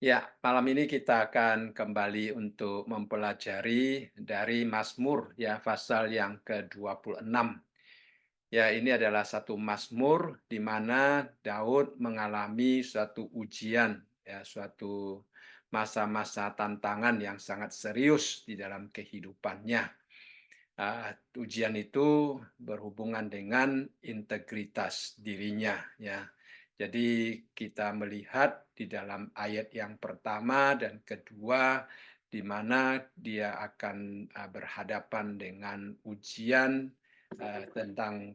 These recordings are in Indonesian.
Ya, malam ini kita akan kembali untuk mempelajari dari Mazmur ya, pasal yang ke-26. Ya, ini adalah satu Mazmur di mana Daud mengalami suatu ujian ya, suatu masa-masa tantangan yang sangat serius di dalam kehidupannya. Ujian itu berhubungan dengan integritas dirinya ya. Jadi kita melihat di dalam ayat yang pertama dan kedua di mana dia akan berhadapan dengan ujian tentang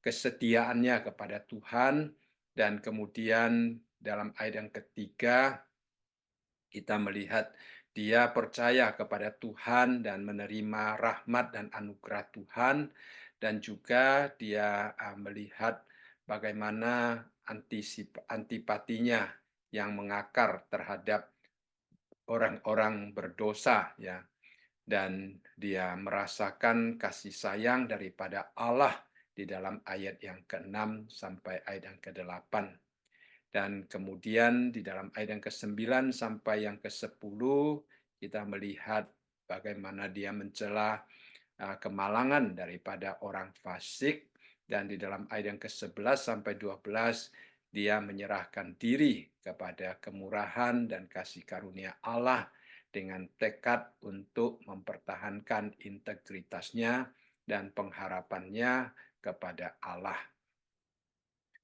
kesetiaannya kepada Tuhan, dan kemudian dalam ayat yang ketiga kita melihat dia percaya kepada Tuhan dan menerima rahmat dan anugerah Tuhan, dan juga dia melihat bagaimana antipatinya yang mengakar terhadap orang-orang berdosa ya, dan dia merasakan kasih sayang daripada Allah di dalam ayat yang ke-6 sampai ayat yang ke-8. Dan kemudian di dalam ayat yang ke-9 sampai yang ke-10 kita melihat bagaimana dia mencela kemalangan daripada orang fasik, dan di dalam ayat yang ke-11 sampai 12 dia menyerahkan diri kepada kemurahan dan kasih karunia Allah dengan tekad untuk mempertahankan integritasnya dan pengharapannya kepada Allah.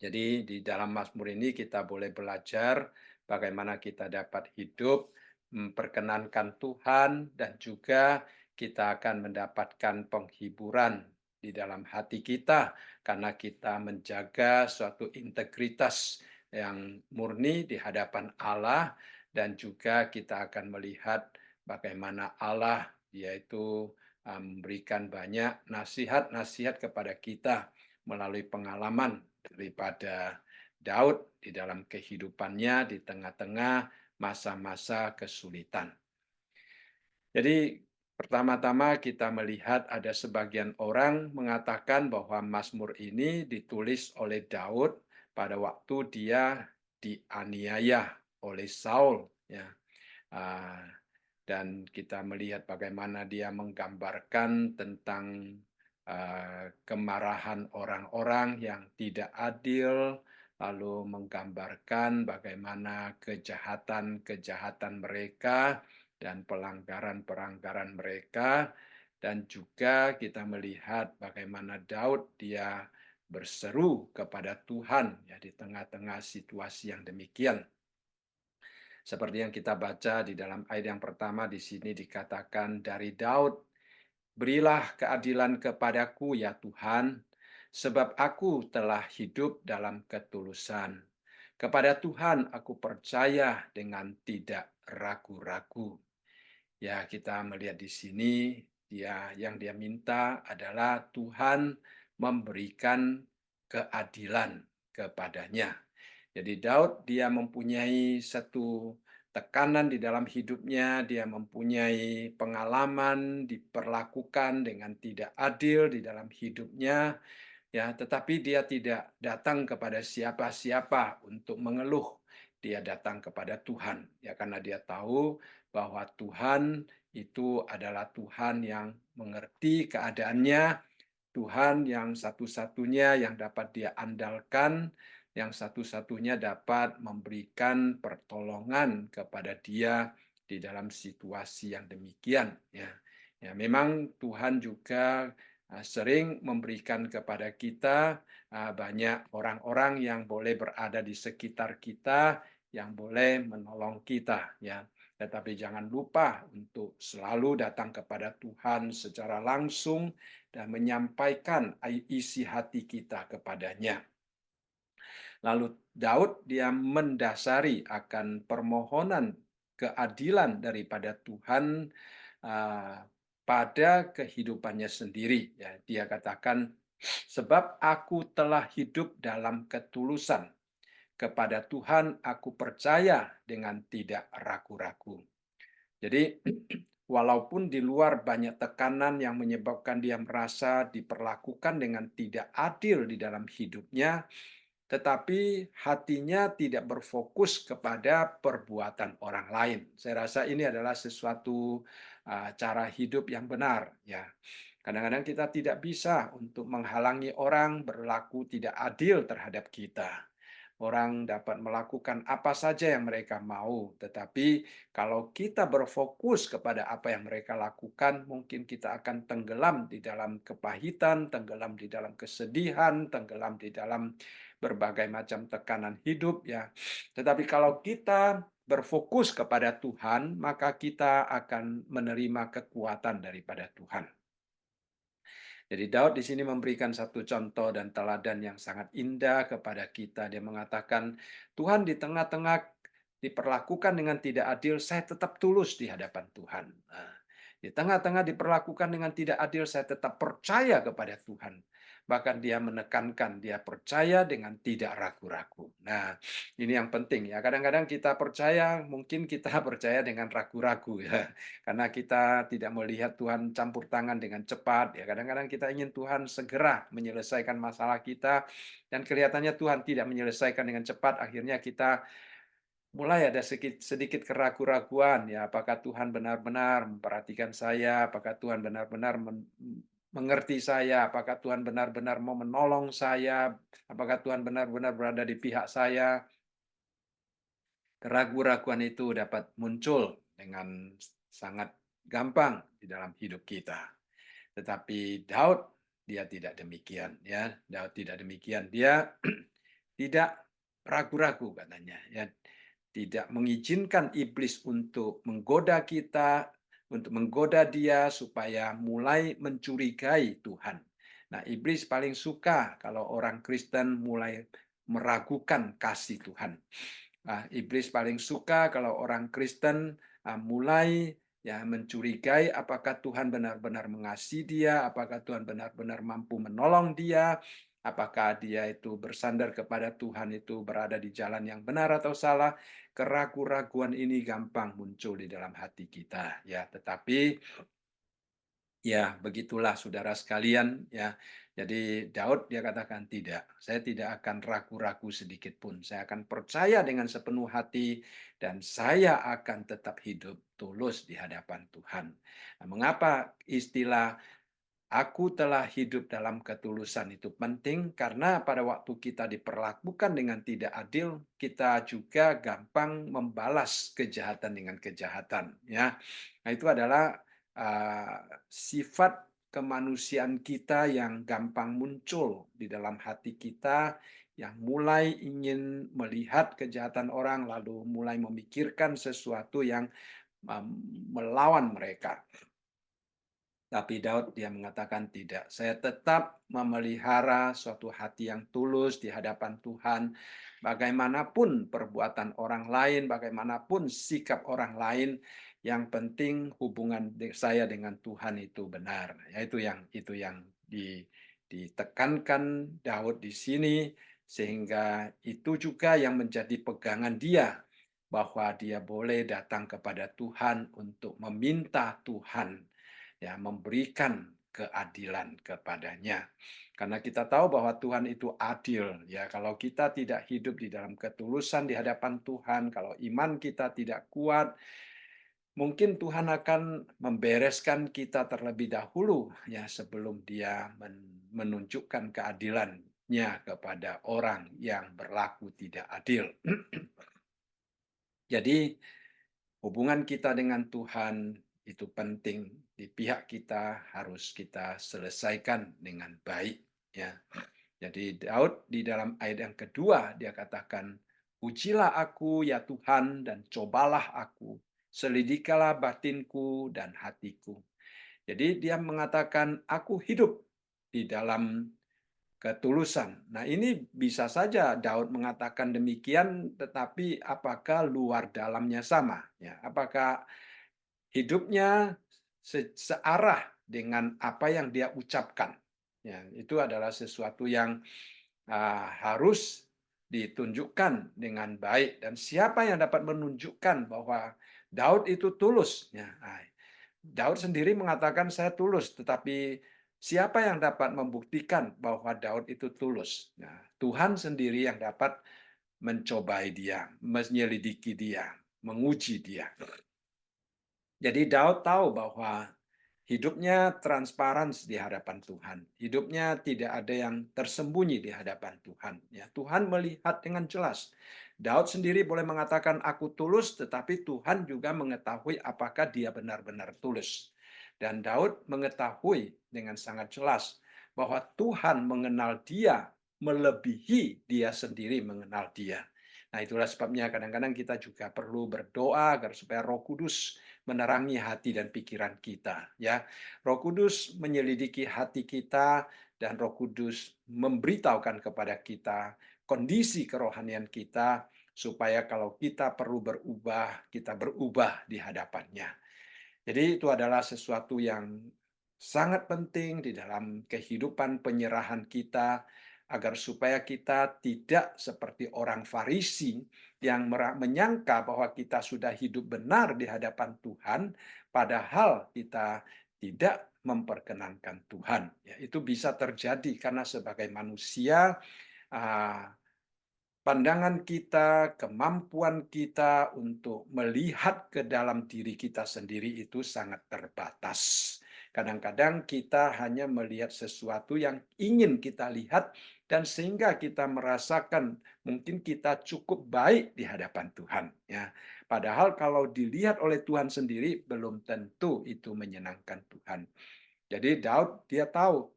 Jadi di dalam Mazmur ini kita boleh belajar bagaimana kita dapat hidup memperkenankan Tuhan, dan juga kita akan mendapatkan penghiburan di dalam hati kita karena kita menjaga suatu integritas yang murni di hadapan Allah, dan juga kita akan melihat bagaimana Allah yaitu memberikan banyak nasihat-nasihat kepada kita melalui pengalaman daripada Daud di dalam kehidupannya di tengah-tengah masa-masa kesulitan. Jadi pertama-tama kita melihat ada sebagian orang mengatakan bahwa Mazmur ini ditulis oleh Daud pada waktu dia dianiaya oleh Saul ya. Ah, dan kita melihat bagaimana dia menggambarkan tentang kemarahan orang-orang yang tidak adil, lalu menggambarkan bagaimana kejahatan-kejahatan mereka dan pelanggaran-pelanggaran mereka, dan juga kita melihat bagaimana Daud dia berseru kepada Tuhan ya di tengah-tengah situasi yang demikian. Seperti yang kita baca di dalam ayat yang pertama di sini dikatakan dari Daud, "Berilah keadilan kepadaku ya Tuhan, sebab aku telah hidup dalam ketulusan. Kepada Tuhan aku percaya dengan tidak ragu-ragu." Ya, kita melihat di sini yang dia minta adalah Tuhan memberikan keadilan kepadanya. Jadi Daud dia mempunyai satu tekanan di dalam hidupnya, dia mempunyai pengalaman diperlakukan dengan tidak adil di dalam hidupnya, ya, tetapi dia tidak datang kepada siapa-siapa untuk mengeluh. Dia datang kepada Tuhan, ya, karena dia tahu bahwa Tuhan itu adalah Tuhan yang mengerti keadaannya, Tuhan yang satu-satunya yang dapat dia andalkan, yang satu-satunya dapat memberikan pertolongan kepada dia di dalam situasi yang demikian. Ya, ya memang Tuhan juga sering memberikan kepada kita banyak orang-orang yang boleh berada di sekitar kita, yang boleh menolong kita. Ya, tetapi jangan lupa untuk selalu datang kepada Tuhan secara langsung dan menyampaikan isi hati kita kepadanya. Lalu Daud dia mendasari akan permohonan keadilan daripada Tuhan uh, pada kehidupannya sendiri. Ya, dia katakan, "Sebab aku telah hidup dalam ketulusan. Kepada Tuhan aku percaya dengan tidak ragu-ragu." Jadi walaupun di luar banyak tekanan yang menyebabkan dia merasa diperlakukan dengan tidak adil di dalam hidupnya, tetapi hatinya tidak berfokus kepada perbuatan orang lain. Saya rasa ini adalah sesuatu cara hidup yang benar, ya. Kadang-kadang kita tidak bisa untuk menghalangi orang berlaku tidak adil terhadap kita. Orang dapat melakukan apa saja yang mereka mau, tetapi kalau kita berfokus kepada apa yang mereka lakukan, mungkin kita akan tenggelam di dalam kepahitan, tenggelam di dalam kesedihan, tenggelam di dalam berbagai macam tekanan hidup, ya. Tetapi kalau kita berfokus kepada Tuhan, maka kita akan menerima kekuatan daripada Tuhan. Jadi Daud di sini memberikan satu contoh dan teladan yang sangat indah kepada kita. Dia mengatakan, Tuhan di tengah-tengah diperlakukan dengan tidak adil, saya tetap tulus di hadapan Tuhan. Nah, di tengah-tengah diperlakukan dengan tidak adil, saya tetap percaya kepada Tuhan. Bahkan dia menekankan, dia percaya dengan tidak ragu-ragu. Nah, ini yang penting ya. Kadang-kadang kita percaya, mungkin kita percaya dengan ragu-ragu ya. Karena kita tidak melihat Tuhan campur tangan dengan cepat, ya kadang-kadang kita ingin Tuhan segera menyelesaikan masalah kita, dan kelihatannya Tuhan tidak menyelesaikan dengan cepat, akhirnya kita mulai ada sedikit keraguan-raguan, ya apakah Tuhan benar-benar memperhatikan saya, apakah Tuhan benar-benar mengerti saya, apakah Tuhan benar-benar mau menolong saya, apakah Tuhan benar-benar berada di pihak saya. Keraguan-raguan itu dapat muncul dengan sangat gampang di dalam hidup kita. Tetapi Daud dia tidak demikian, ya. Daud tidak demikian. Dia tidak ragu-ragu katanya, ya. Tidak mengizinkan iblis untuk menggoda kita, untuk menggoda dia supaya mulai mencurigai Tuhan. Nah, iblis paling suka kalau orang Kristen mulai meragukan kasih Tuhan. Iblis paling suka kalau orang Kristen mulai ya mencurigai apakah Tuhan benar-benar mengasihi dia, apakah Tuhan benar-benar mampu menolong dia, apakah dia itu bersandar kepada Tuhan itu berada di jalan yang benar atau salah. Keraguan-raguan ini gampang muncul di dalam hati kita, ya. Tetapi ya, begitulah saudara sekalian, ya. Jadi Daud dia katakan tidak, saya tidak akan ragu-ragu sedikit pun. Saya akan percaya dengan sepenuh hati dan saya akan tetap hidup tulus di hadapan Tuhan. Nah, mengapa istilah aku telah hidup dalam ketulusan itu penting? Karena pada waktu kita diperlakukan dengan tidak adil, kita juga gampang membalas kejahatan dengan kejahatan, ya. Nah, itu adalah sifat kemanusiaan kita yang gampang muncul di dalam hati kita, yang mulai ingin melihat kejahatan orang, lalu mulai memikirkan sesuatu yang melawan mereka. Tapi Daud dia mengatakan tidak, saya tetap memelihara suatu hati yang tulus di hadapan Tuhan. Bagaimanapun perbuatan orang lain, bagaimanapun sikap orang lain, yang penting hubungan saya dengan Tuhan itu benar. Ya, itu yang ditekankan Daud di sini, sehingga itu juga yang menjadi pegangan dia, bahwa dia boleh datang kepada Tuhan untuk meminta Tuhan ya memberikan keadilan kepadanya. Karena kita tahu bahwa Tuhan itu adil, ya. Kalau kita tidak hidup di dalam ketulusan di hadapan Tuhan, kalau iman kita tidak kuat, mungkin Tuhan akan membereskan kita terlebih dahulu, ya, sebelum Dia menunjukkan keadilannya kepada orang yang berlaku tidak adil. Jadi hubungan kita dengan Tuhan itu penting, di pihak kita harus kita selesaikan dengan baik, ya. Jadi Daud di dalam ayat yang kedua dia katakan, "Ujilah aku ya Tuhan dan cobalah aku, selidikilah batinku dan hatiku." Jadi dia mengatakan, "Aku hidup di dalam ketulusan." Nah, ini bisa saja Daud mengatakan demikian, tetapi apakah luar dalamnya sama? Ya, apakah hidupnya searah dengan apa yang dia ucapkan? Ya, itu adalah sesuatu yang harus ditunjukkan dengan baik. Dan siapa yang dapat menunjukkan bahwa Daud itu tulus? Ya, Daud sendiri mengatakan saya tulus, tetapi Siapa yang dapat membuktikan bahwa Daud itu tulus? Nah, Tuhan sendiri yang dapat mencobai dia, menyelidiki dia, menguji dia. Jadi Daud tahu bahwa hidupnya transparan di hadapan Tuhan. Hidupnya tidak ada yang tersembunyi di hadapan Tuhan. Ya, Tuhan melihat dengan jelas. Daud sendiri boleh mengatakan aku tulus, tetapi Tuhan juga mengetahui apakah dia benar-benar tulus. Dan Daud mengetahui dengan sangat jelas bahwa Tuhan mengenal dia melebihi dia sendiri mengenal dia. Nah, itulah sebabnya kadang-kadang kita juga perlu berdoa agar supaya Roh Kudus menerangi hati dan pikiran kita, ya. Roh Kudus menyelidiki hati kita dan Roh Kudus memberitahukan kepada kita kondisi kerohanian kita supaya kalau kita perlu berubah, kita berubah di hadapannya. Jadi itu adalah sesuatu yang sangat penting di dalam kehidupan penyerahan kita agar supaya kita tidak seperti orang Farisi yang menyangka bahwa kita sudah hidup benar di hadapan Tuhan padahal kita tidak memperkenankan Tuhan. Ya, itu bisa terjadi karena sebagai manusia ah, pandangan kita, kemampuan kita untuk melihat ke dalam diri kita sendiri itu sangat terbatas. Kadang-kadang kita hanya melihat sesuatu yang ingin kita lihat dan sehingga kita merasakan mungkin kita cukup baik di hadapan Tuhan, ya. Padahal kalau dilihat oleh Tuhan sendiri belum tentu itu menyenangkan Tuhan. Jadi Daud dia tahu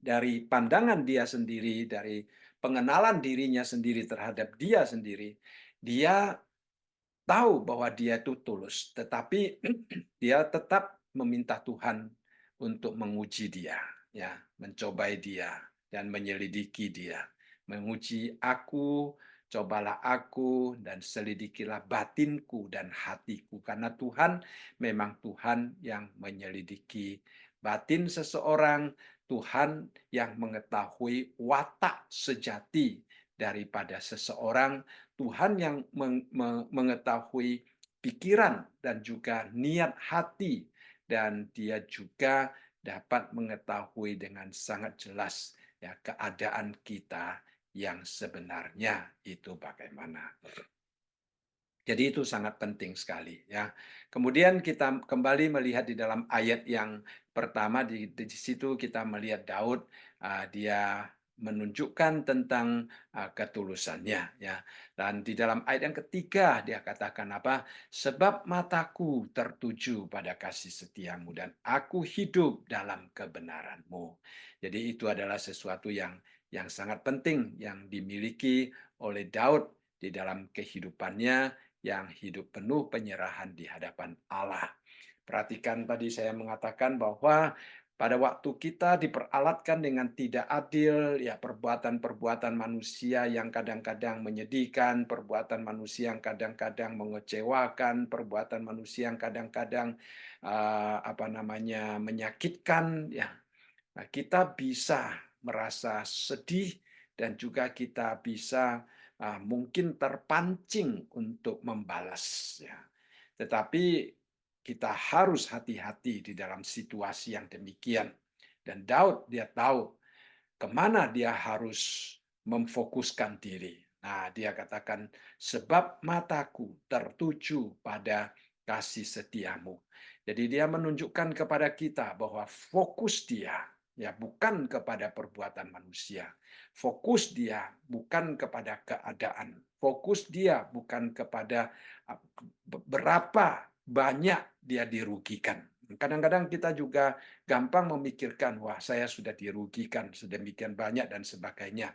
dari pandangan dia sendiri, dari pengenalan dirinya sendiri terhadap dia sendiri, dia tahu bahwa dia itu tulus, tetapi dia tetap meminta Tuhan untuk menguji dia, ya, mencobai dia dan menyelidiki dia. Menguji aku, cobalah aku dan selidikilah batinku dan hatiku karena Tuhan memang Tuhan yang menyelidiki batin seseorang, Tuhan yang mengetahui watak sejati daripada seseorang, Tuhan yang mengetahui pikiran dan juga niat hati dan dia juga dapat mengetahui dengan sangat jelas ya keadaan kita yang sebenarnya itu bagaimana. Jadi itu sangat penting sekali ya. Kemudian kita kembali melihat di dalam ayat yang pertama di situ kita melihat Daud dia menunjukkan tentang ketulusannya ya. Dan di dalam ayat yang ketiga dia katakan apa? Sebab mataku tertuju pada kasih setiamu dan aku hidup dalam kebenaranmu. Jadi itu adalah sesuatu yang sangat penting yang dimiliki oleh Daud di dalam kehidupannya yang hidup penuh penyerahan di hadapan Allah. Perhatikan tadi saya mengatakan bahwa pada waktu kita diperalatkan dengan tidak adil, ya perbuatan-perbuatan manusia yang kadang-kadang menyedihkan, perbuatan manusia yang kadang-kadang mengecewakan, perbuatan manusia yang kadang-kadang menyakitkan, ya. Nah, kita bisa merasa sedih dan juga kita bisa mungkin terpancing untuk membalas ya. Tetapi kita harus hati-hati di dalam situasi yang demikian. Dan Daud dia tahu kemana dia harus memfokuskan diri. Nah, dia katakan, sebab mataku tertuju pada kasih setiamu. Jadi dia menunjukkan kepada kita bahwa fokus dia ya bukan kepada perbuatan manusia. Fokus dia bukan kepada keadaan. Fokus dia bukan kepada berapa banyak dia dirugikan. Kadang-kadang kita juga gampang memikirkan, wah saya sudah dirugikan sedemikian banyak dan sebagainya.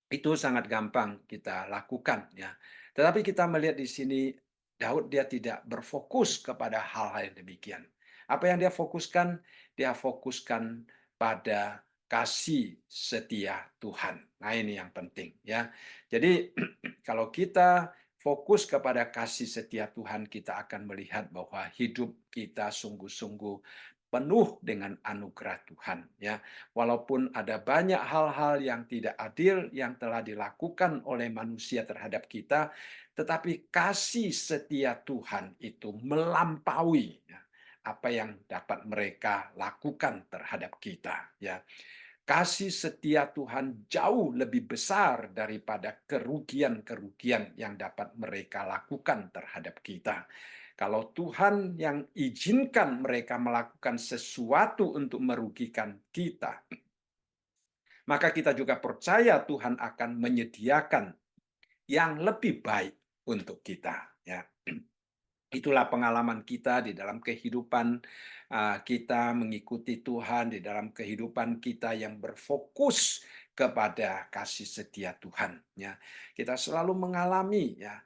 Itu sangat gampang kita lakukan ya. Tetapi kita melihat di sini Daud dia tidak berfokus kepada hal-hal yang demikian. Apa yang dia fokuskan? Dia fokuskan pada kasih setia Tuhan. Nah, ini yang penting ya. Jadi kalau kita fokus kepada kasih setia Tuhan, kita akan melihat bahwa hidup kita sungguh-sungguh penuh dengan anugerah Tuhan ya. Walaupun ada banyak hal-hal yang tidak adil yang telah dilakukan oleh manusia terhadap kita, tetapi kasih setia Tuhan itu melampaui ya, apa yang dapat mereka lakukan terhadap kita, ya. Kasih setia Tuhan jauh lebih besar daripada kerugian-kerugian yang dapat mereka lakukan terhadap kita. Kalau Tuhan yang izinkan mereka melakukan sesuatu untuk merugikan kita, maka kita juga percaya Tuhan akan menyediakan yang lebih baik untuk kita, ya. Itulah pengalaman kita di dalam kehidupan kita mengikuti Tuhan, di dalam kehidupan kita yang berfokus kepada kasih setia Tuhan, ya. Kita selalu mengalami, ya,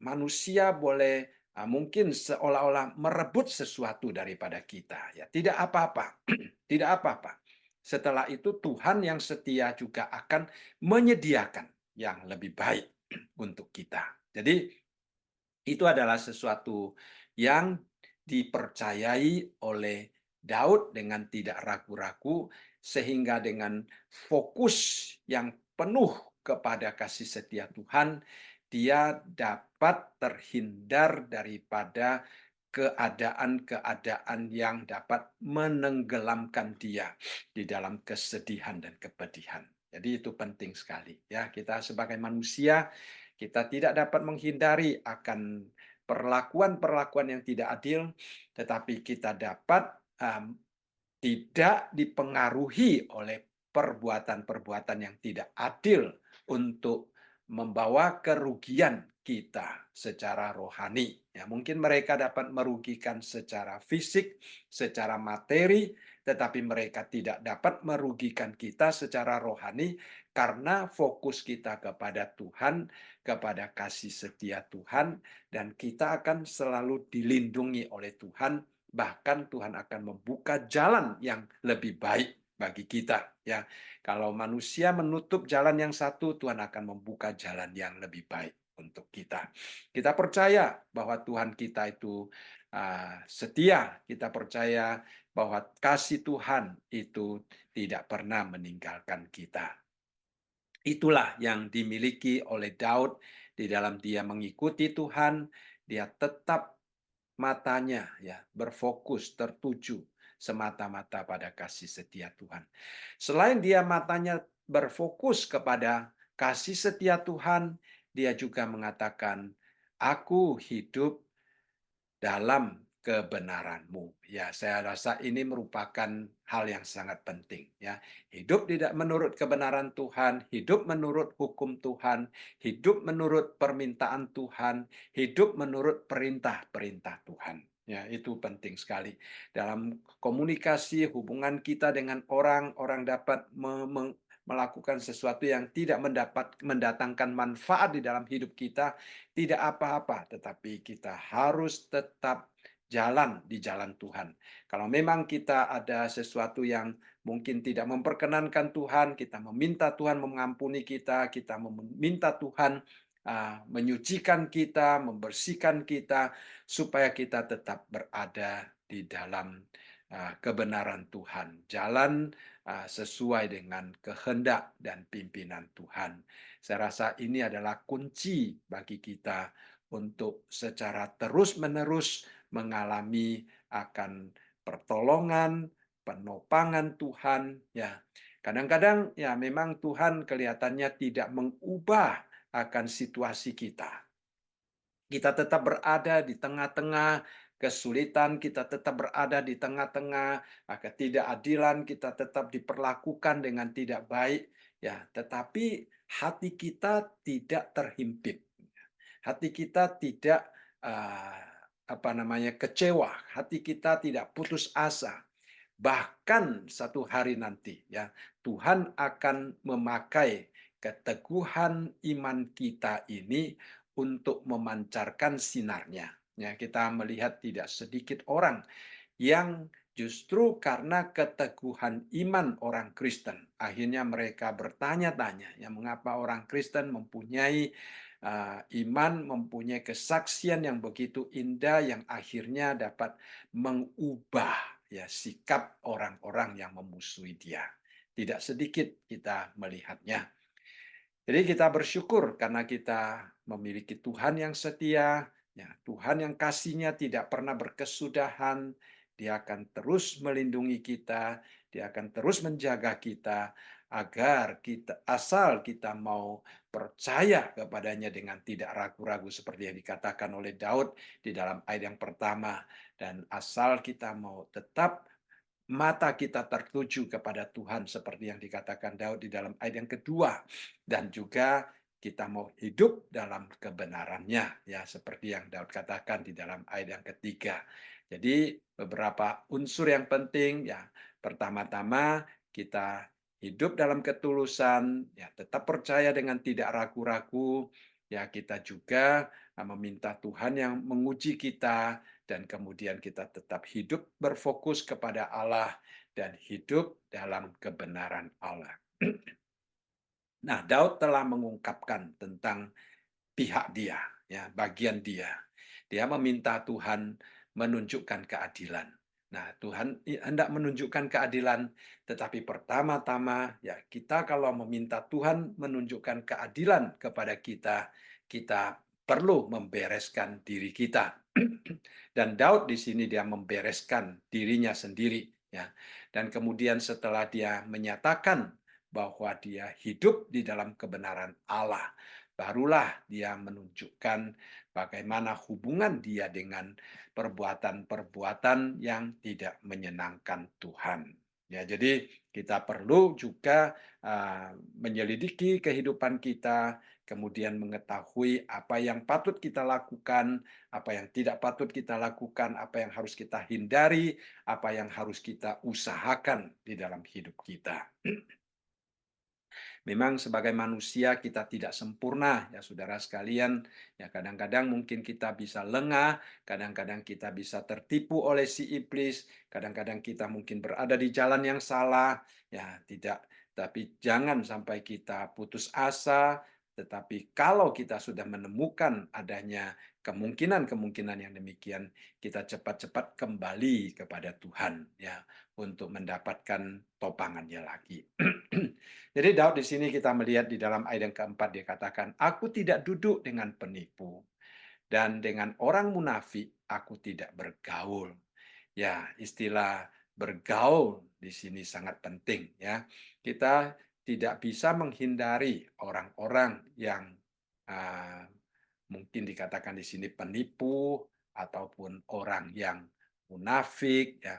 manusia boleh mungkin seolah-olah merebut sesuatu daripada kita, ya. Tidak apa-apa, tidak apa-apa. Setelah itu Tuhan yang setia juga akan menyediakan yang lebih baik untuk kita. Jadi itu adalah sesuatu yang dipercayai oleh Daud dengan tidak ragu-ragu, sehingga dengan fokus yang penuh kepada kasih setia Tuhan, dia dapat terhindar daripada keadaan-keadaan yang dapat menenggelamkan dia di dalam kesedihan dan kepedihan. Jadi itu penting sekali, ya. Kita sebagai manusia, kita tidak dapat menghindari akan perlakuan-perlakuan yang tidak adil, tetapi kita dapat tidak dipengaruhi oleh perbuatan-perbuatan yang tidak adil untuk membawa kerugian kita secara rohani. Ya, mungkin mereka dapat merugikan secara fisik, secara materi, tetapi mereka tidak dapat merugikan kita secara rohani karena fokus kita kepada Tuhan, kepada kasih setia Tuhan, dan kita akan selalu dilindungi oleh Tuhan. Bahkan Tuhan akan membuka jalan yang lebih baik bagi kita, ya. Kalau manusia menutup jalan yang satu, Tuhan akan membuka jalan yang lebih baik untuk kita. Kita percaya bahwa Tuhan kita itu setia. Kita percaya bahwa kasih Tuhan itu tidak pernah meninggalkan kita. Itulah yang dimiliki oleh Daud di dalam dia mengikuti Tuhan, dia tetap matanya, ya, berfokus, tertuju semata-mata pada kasih setia Tuhan. Selain dia matanya berfokus kepada kasih setia Tuhan, dia juga mengatakan, "Aku hidup dalam kebenaran-Mu." Ya, saya rasa ini merupakan hal yang sangat penting, ya. Hidup tidak menurut kebenaran Tuhan, hidup menurut hukum Tuhan, hidup menurut permintaan Tuhan, hidup menurut perintah-perintah Tuhan. Ya, itu penting sekali. Dalam komunikasi hubungan kita dengan orang, orang dapat melakukan sesuatu yang tidak mendatangkan manfaat di dalam hidup kita, tidak apa-apa, tetapi kita harus tetap jalan di jalan Tuhan. Kalau memang kita ada sesuatu yang mungkin tidak memperkenankan Tuhan, kita meminta Tuhan mengampuni kita, kita meminta Tuhan menyucikan kita, membersihkan kita, supaya kita tetap berada di dalam kebenaran Tuhan. Jalan sesuai dengan kehendak dan pimpinan Tuhan. Saya rasa ini adalah kunci bagi kita untuk secara terus-menerus mengalami akan pertolongan, penopangan Tuhan, ya. Kadang-kadang ya memang Tuhan kelihatannya tidak mengubah akan situasi kita. Kita tetap berada di tengah-tengah kesulitan, kita tetap berada di tengah-tengah ketidakadilan, kita tetap diperlakukan dengan tidak baik, ya. Tetapi hati kita tidak terhimpit, hati kita tidak kecewa, hati kita tidak putus asa. Bahkan satu hari nanti, ya, Tuhan akan memakai keteguhan iman kita ini untuk memancarkan sinarnya. Ya, kita melihat tidak sedikit orang yang justru karena keteguhan iman orang Kristen, akhirnya mereka bertanya-tanya, ya, mengapa orang Kristen mempunyai iman, mempunyai kesaksian yang begitu indah yang akhirnya dapat mengubah, ya, sikap orang-orang yang memusuhi dia. Tidak sedikit kita melihatnya. Jadi kita bersyukur karena kita memiliki Tuhan yang setia, ya, Tuhan yang kasihnya tidak pernah berkesudahan, Dia akan terus melindungi kita, Dia akan terus menjaga kita agar kita asal kita mau percaya kepadanya dengan tidak ragu-ragu seperti yang dikatakan oleh Daud di dalam ayat yang pertama, dan asal kita mau tetap mata kita tertuju kepada Tuhan seperti yang dikatakan Daud di dalam ayat yang kedua, dan juga kita mau hidup dalam kebenarannya, ya seperti yang Daud katakan di dalam ayat yang ketiga. Jadi beberapa unsur yang penting, ya pertama-tama kita hidup dalam ketulusan, ya tetap percaya dengan tidak ragu-ragu, ya kita juga meminta Tuhan yang menguji kita, dan kemudian kita tetap hidup berfokus kepada Allah dan hidup dalam kebenaran Allah. Nah, Daud telah mengungkapkan tentang pihak dia, ya, bagian dia. Dia meminta Tuhan menunjukkan keadilan. Nah, Tuhan hendak menunjukkan keadilan, tetapi pertama-tama ya kita kalau meminta Tuhan menunjukkan keadilan kepada kita, kita perlu membereskan diri kita. Dan Daud di sini dia membereskan dirinya sendiri, ya. Dan kemudian setelah dia menyatakan bahwa dia hidup di dalam kebenaran Allah, barulah dia menunjukkan bagaimana hubungan dia dengan perbuatan-perbuatan yang tidak menyenangkan Tuhan. Ya, jadi kita perlu juga menyelidiki kehidupan kita, kemudian mengetahui apa yang patut kita lakukan, apa yang tidak patut kita lakukan, apa yang harus kita hindari, apa yang harus kita usahakan di dalam hidup kita. Memang sebagai manusia kita tidak sempurna, ya saudara sekalian. Ya kadang-kadang mungkin kita bisa lengah, kadang-kadang kita bisa tertipu oleh si iblis, kadang-kadang kita mungkin berada di jalan yang salah. Ya tidak, tapi jangan sampai kita putus asa. Tetapi kalau kita sudah menemukan adanya kemungkinan-kemungkinan yang demikian, kita cepat-cepat kembali kepada Tuhan, ya, untuk mendapatkan topangannya lagi. Jadi Daud di sini kita melihat di dalam ayat yang keempat dia katakan, aku tidak duduk dengan penipu dan dengan orang munafik aku tidak bergaul. Ya, istilah bergaul di sini sangat penting ya. Kita tidak bisa menghindari orang-orang yang uh, mungkin dikatakan di sini penipu ataupun orang yang munafik ya.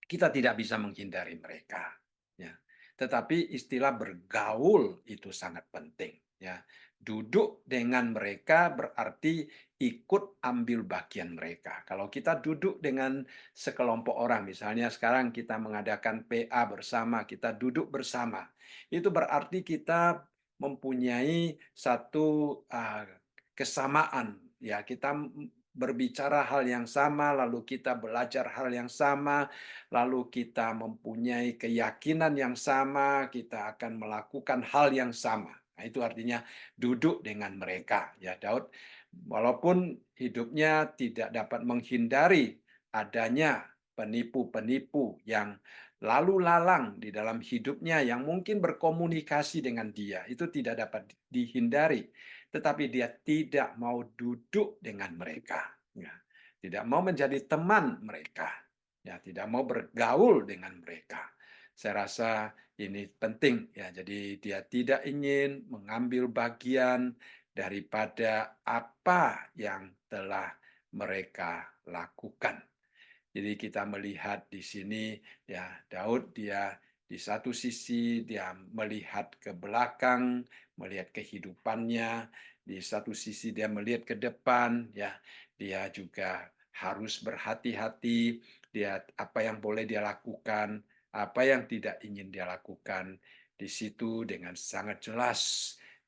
Kita tidak bisa menghindari mereka, ya. Tetapi istilah bergaul itu sangat penting, ya. Duduk dengan mereka berarti ikut ambil bagian mereka. Kalau kita duduk dengan sekelompok orang, misalnya sekarang kita mengadakan PA bersama, kita duduk bersama, itu berarti kita mempunyai satu kesamaan, ya. Kita berbicara hal yang sama, lalu kita belajar hal yang sama, lalu kita mempunyai keyakinan yang sama, kita akan melakukan hal yang sama. Nah, itu artinya duduk dengan mereka. Ya, Daud, walaupun hidupnya tidak dapat menghindari adanya penipu-penipu yang lalu lalang di dalam hidupnya yang mungkin berkomunikasi dengan dia, itu tidak dapat dihindari. Tetapi dia tidak mau duduk dengan mereka. Ya, tidak mau menjadi teman mereka. Ya, tidak mau bergaul dengan mereka. Saya rasa ini penting ya. Jadi dia tidak ingin mengambil bagian daripada apa yang telah mereka lakukan. Jadi kita melihat di sini ya Daud dia di satu sisi dia melihat ke belakang, melihat kehidupannya, di satu sisi dia melihat ke depan ya. Dia juga harus berhati-hati, dia apa yang boleh dia lakukan, apa yang tidak ingin dia lakukan. Di situ dengan sangat jelas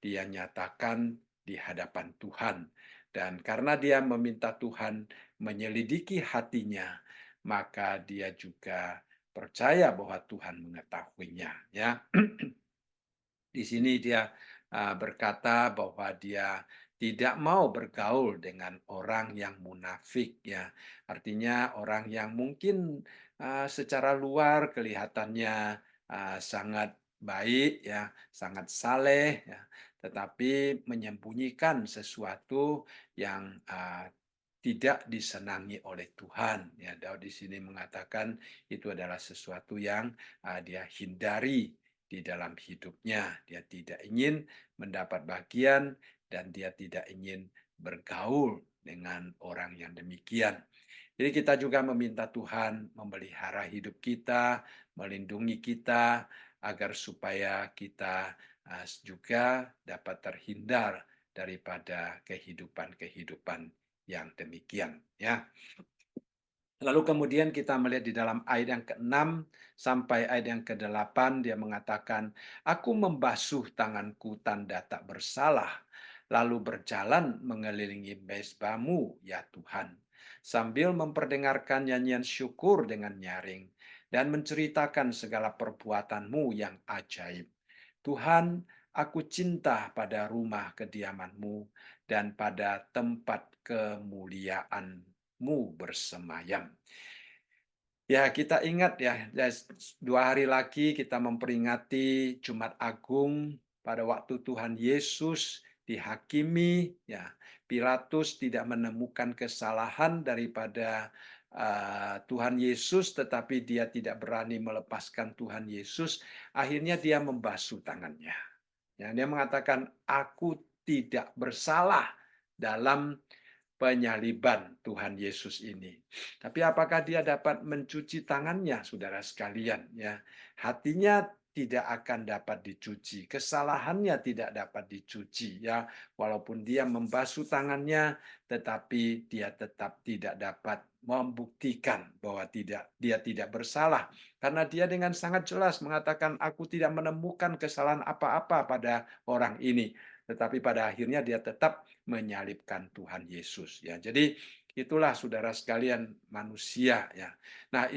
dia nyatakan di hadapan Tuhan. Dan karena dia meminta Tuhan menyelidiki hatinya, maka dia juga percaya bahwa Tuhan mengetahuinya, ya. Di sini dia berkata bahwa dia tidak mau bergaul dengan orang yang munafik, ya. Artinya orang yang mungkin secara luar kelihatannya sangat baik, ya, sangat saleh, ya, tetapi menyembunyikan sesuatu yang tidak disenangi oleh Tuhan. Ya, Daud di sini mengatakan itu adalah sesuatu yang dia hindari di dalam hidupnya. Dia tidak ingin mendapat bagian dan dia tidak ingin bergaul dengan orang yang demikian. Jadi kita juga meminta Tuhan memelihara hidup kita, melindungi kita, agar supaya kita juga dapat terhindar daripada kehidupan-kehidupan yang demikian. Ya. Lalu kemudian kita melihat di dalam ayat yang ke-6 sampai ayat yang ke-8 dia mengatakan, "Aku membasuh tanganku tanda tak bersalah, lalu berjalan mengelilingi mezbamu, ya Tuhan, sambil memperdengarkan nyanyian syukur dengan nyaring dan menceritakan segala perbuatanmu yang ajaib. Tuhan, aku cinta pada rumah kediamanmu dan pada tempat kemuliaanmu bersemayam." Ya, kita ingat ya, 2 hari lagi kita memperingati Jumat Agung pada waktu Tuhan Yesus dihakimi, ya. Pilatus tidak menemukan kesalahan daripada Tuhan Yesus, tetapi dia tidak berani melepaskan Tuhan Yesus. Akhirnya dia membasuh tangannya. Ya, dia mengatakan, "Aku tidak bersalah dalam penyaliban Tuhan Yesus ini." Tapi apakah dia dapat mencuci tangannya, saudara sekalian? Ya, hatinya tidak akan dapat dicuci, kesalahannya tidak dapat dicuci. Ya, walaupun dia membasuh tangannya, tetapi dia tetap tidak dapat membuktikan bahwa dia tidak bersalah, karena dia dengan sangat jelas mengatakan, "Aku tidak menemukan kesalahan apa-apa pada orang ini." Tetapi pada akhirnya dia tetap menyalibkan Tuhan Yesus, ya. Jadi itulah saudara sekalian manusia, ya. Nah,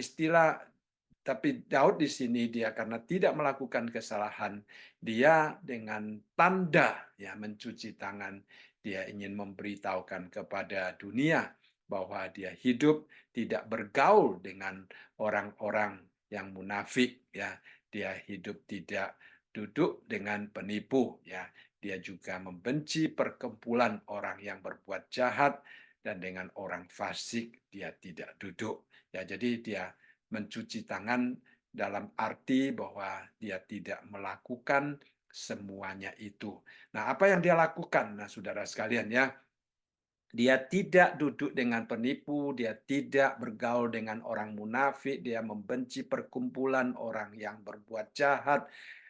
tapi Daud di sini dia karena tidak melakukan kesalahan, dia dengan tanda ya mencuci tangan, dia ingin memberitahukan kepada dunia bahwa dia hidup tidak bergaul dengan orang-orang yang munafik, ya. Dia hidup tidak duduk dengan penipu, ya. Dia juga membenci perkumpulan orang yang berbuat jahat, dan dengan orang fasik dia tidak duduk. Ya, jadi dia mencuci tangan dalam arti bahwa dia tidak melakukan semuanya itu. Nah, apa yang dia lakukan? Nah, saudara sekalian ya, dia tidak duduk dengan penipu, dia tidak bergaul dengan orang munafik, dia membenci perkumpulan orang yang berbuat jahat,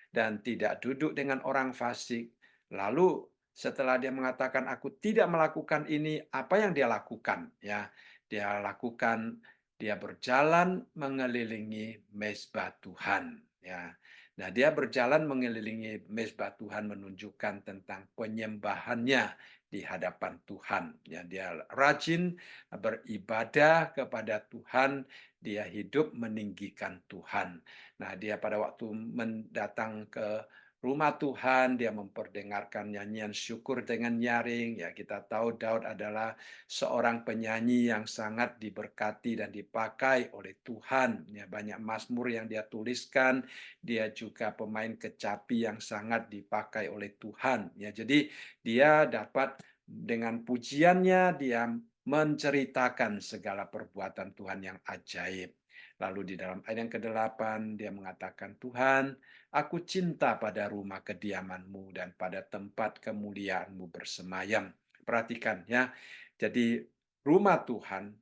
dan tidak duduk dengan orang fasik. Lalu setelah dia mengatakan aku tidak melakukan ini, apa yang dia lakukan? Ya, dia lakukan, dia berjalan mengelilingi mezbah Tuhan. Ya, nah dia berjalan mengelilingi mezbah Tuhan menunjukkan tentang penyembahannya di hadapan Tuhan. Ya, dia rajin beribadah kepada Tuhan, dia hidup meninggikan Tuhan. Nah, dia pada waktu mendatang ke rumah Tuhan, dia memperdengarkan nyanyian syukur dengan nyaring. Ya, kita tahu Daud adalah seorang penyanyi yang sangat diberkati dan dipakai oleh Tuhan. Ya, banyak mazmur yang dia tuliskan. Dia juga pemain kecapi yang sangat dipakai oleh Tuhan. Ya, jadi dia dapat dengan pujiannya dia menceritakan segala perbuatan Tuhan yang ajaib. Lalu di dalam ayat yang ke-8 dia mengatakan, "Tuhan, aku cinta pada rumah kediamanmu dan pada tempat kemuliaanmu bersemayam." Perhatikan ya. Jadi rumah Tuhan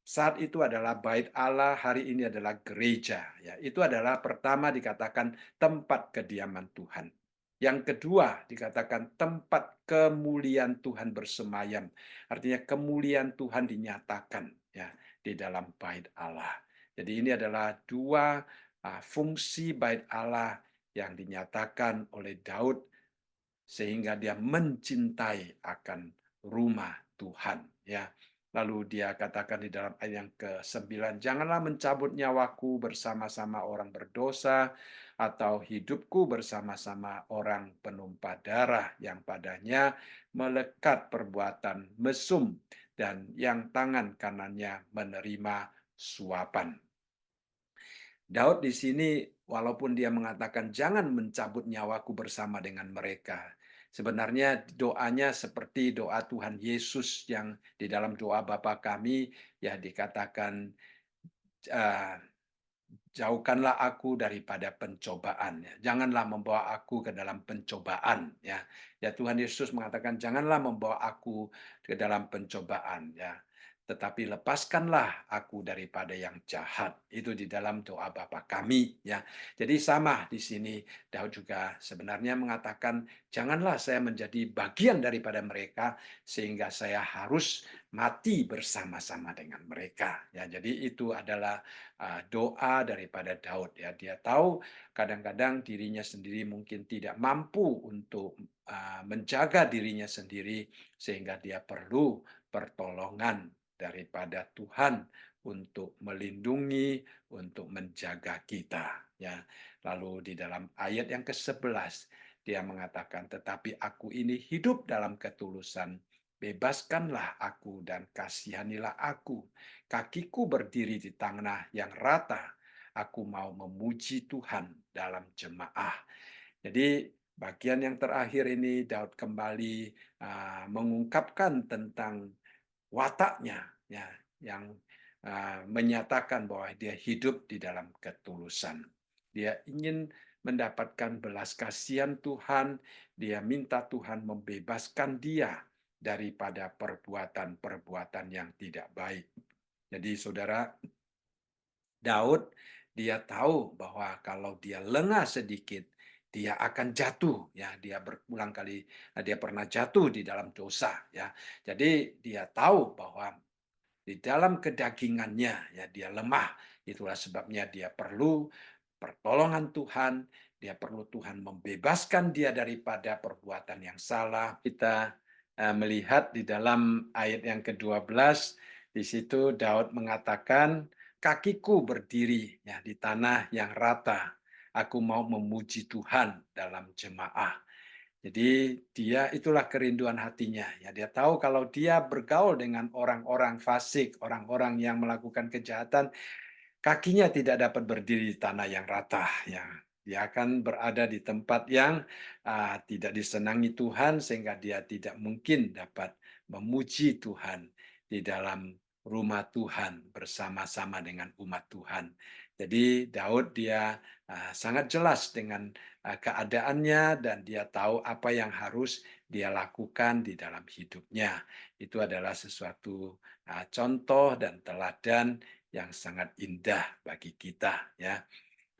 saat itu adalah bait Allah, hari ini adalah gereja. Ya, itu adalah pertama dikatakan tempat kediaman Tuhan. Yang kedua dikatakan tempat kemuliaan Tuhan bersemayam. Artinya kemuliaan Tuhan dinyatakan ya di dalam bait Allah. Jadi ini adalah dua fungsi bait Allah yang dinyatakan oleh Daud sehingga dia mencintai akan rumah Tuhan, ya. Lalu dia katakan di dalam ayat yang ke-9, "Janganlah mencabut nyawaku bersama-sama orang berdosa, atau hidupku bersama-sama orang penumpah darah yang padanya melekat perbuatan mesum dan yang tangan kanannya menerima suapan." Daud di sini walaupun dia mengatakan jangan mencabut nyawaku bersama dengan mereka. Sebenarnya doanya seperti doa Tuhan Yesus yang di dalam doa Bapa kami ya dikatakan, eee jauhkanlah aku daripada pencobaan, ya. Janganlah membawa aku ke dalam pencobaan, ya. Ya Tuhan Yesus mengatakan, janganlah membawa aku ke dalam pencobaan, ya. Tetapi lepaskanlah aku daripada yang jahat. Itu di dalam doa Bapa kami, ya. Jadi sama di sini Daud juga sebenarnya mengatakan, janganlah saya menjadi bagian daripada mereka sehingga saya harus mati bersama-sama dengan mereka. Ya, jadi itu adalah doa daripada Daud ya. Dia tahu kadang-kadang dirinya sendiri mungkin tidak mampu untuk menjaga dirinya sendiri sehingga dia perlu pertolongan daripada Tuhan untuk melindungi, untuk menjaga kita ya. Lalu di dalam ayat yang ke-11 dia mengatakan, "Tetapi aku ini hidup dalam ketulusan. Bebaskanlah aku dan kasihanilah aku. Kakiku berdiri di tanah yang rata. Aku mau memuji Tuhan dalam jemaah." Jadi bagian yang terakhir ini Daud kembali mengungkapkan tentang wataknya ya yang menyatakan bahwa dia hidup di dalam ketulusan. Dia ingin mendapatkan belas kasihan Tuhan, dia minta Tuhan membebaskan dia daripada perbuatan-perbuatan yang tidak baik. Jadi saudara, Daud dia tahu bahwa kalau dia lengah sedikit, dia akan jatuh ya, dia berulang kali dia pernah jatuh di dalam dosa ya. Jadi dia tahu bahwa di dalam kedagingannya ya dia lemah. Itulah sebabnya dia perlu pertolongan Tuhan, dia perlu Tuhan membebaskan dia daripada perbuatan yang salah. Kita melihat di dalam ayat yang ke-12 di situ Daud mengatakan, "Kakiku berdiri ya di tanah yang rata. Aku mau memuji Tuhan dalam jemaah." Jadi dia itulah kerinduan hatinya. Ya, dia tahu kalau dia bergaul dengan orang-orang fasik, orang-orang yang melakukan kejahatan, kakinya tidak dapat berdiri di tanah yang rata. Ya, dia akan berada di tempat yang tidak disenangi Tuhan, sehingga dia tidak mungkin dapat memuji Tuhan di dalam rumah Tuhan bersama-sama dengan umat Tuhan. Jadi Daud dia sangat jelas dengan keadaannya dan dia tahu apa yang harus dia lakukan di dalam hidupnya. Itu adalah sesuatu contoh dan teladan yang sangat indah bagi kita ya.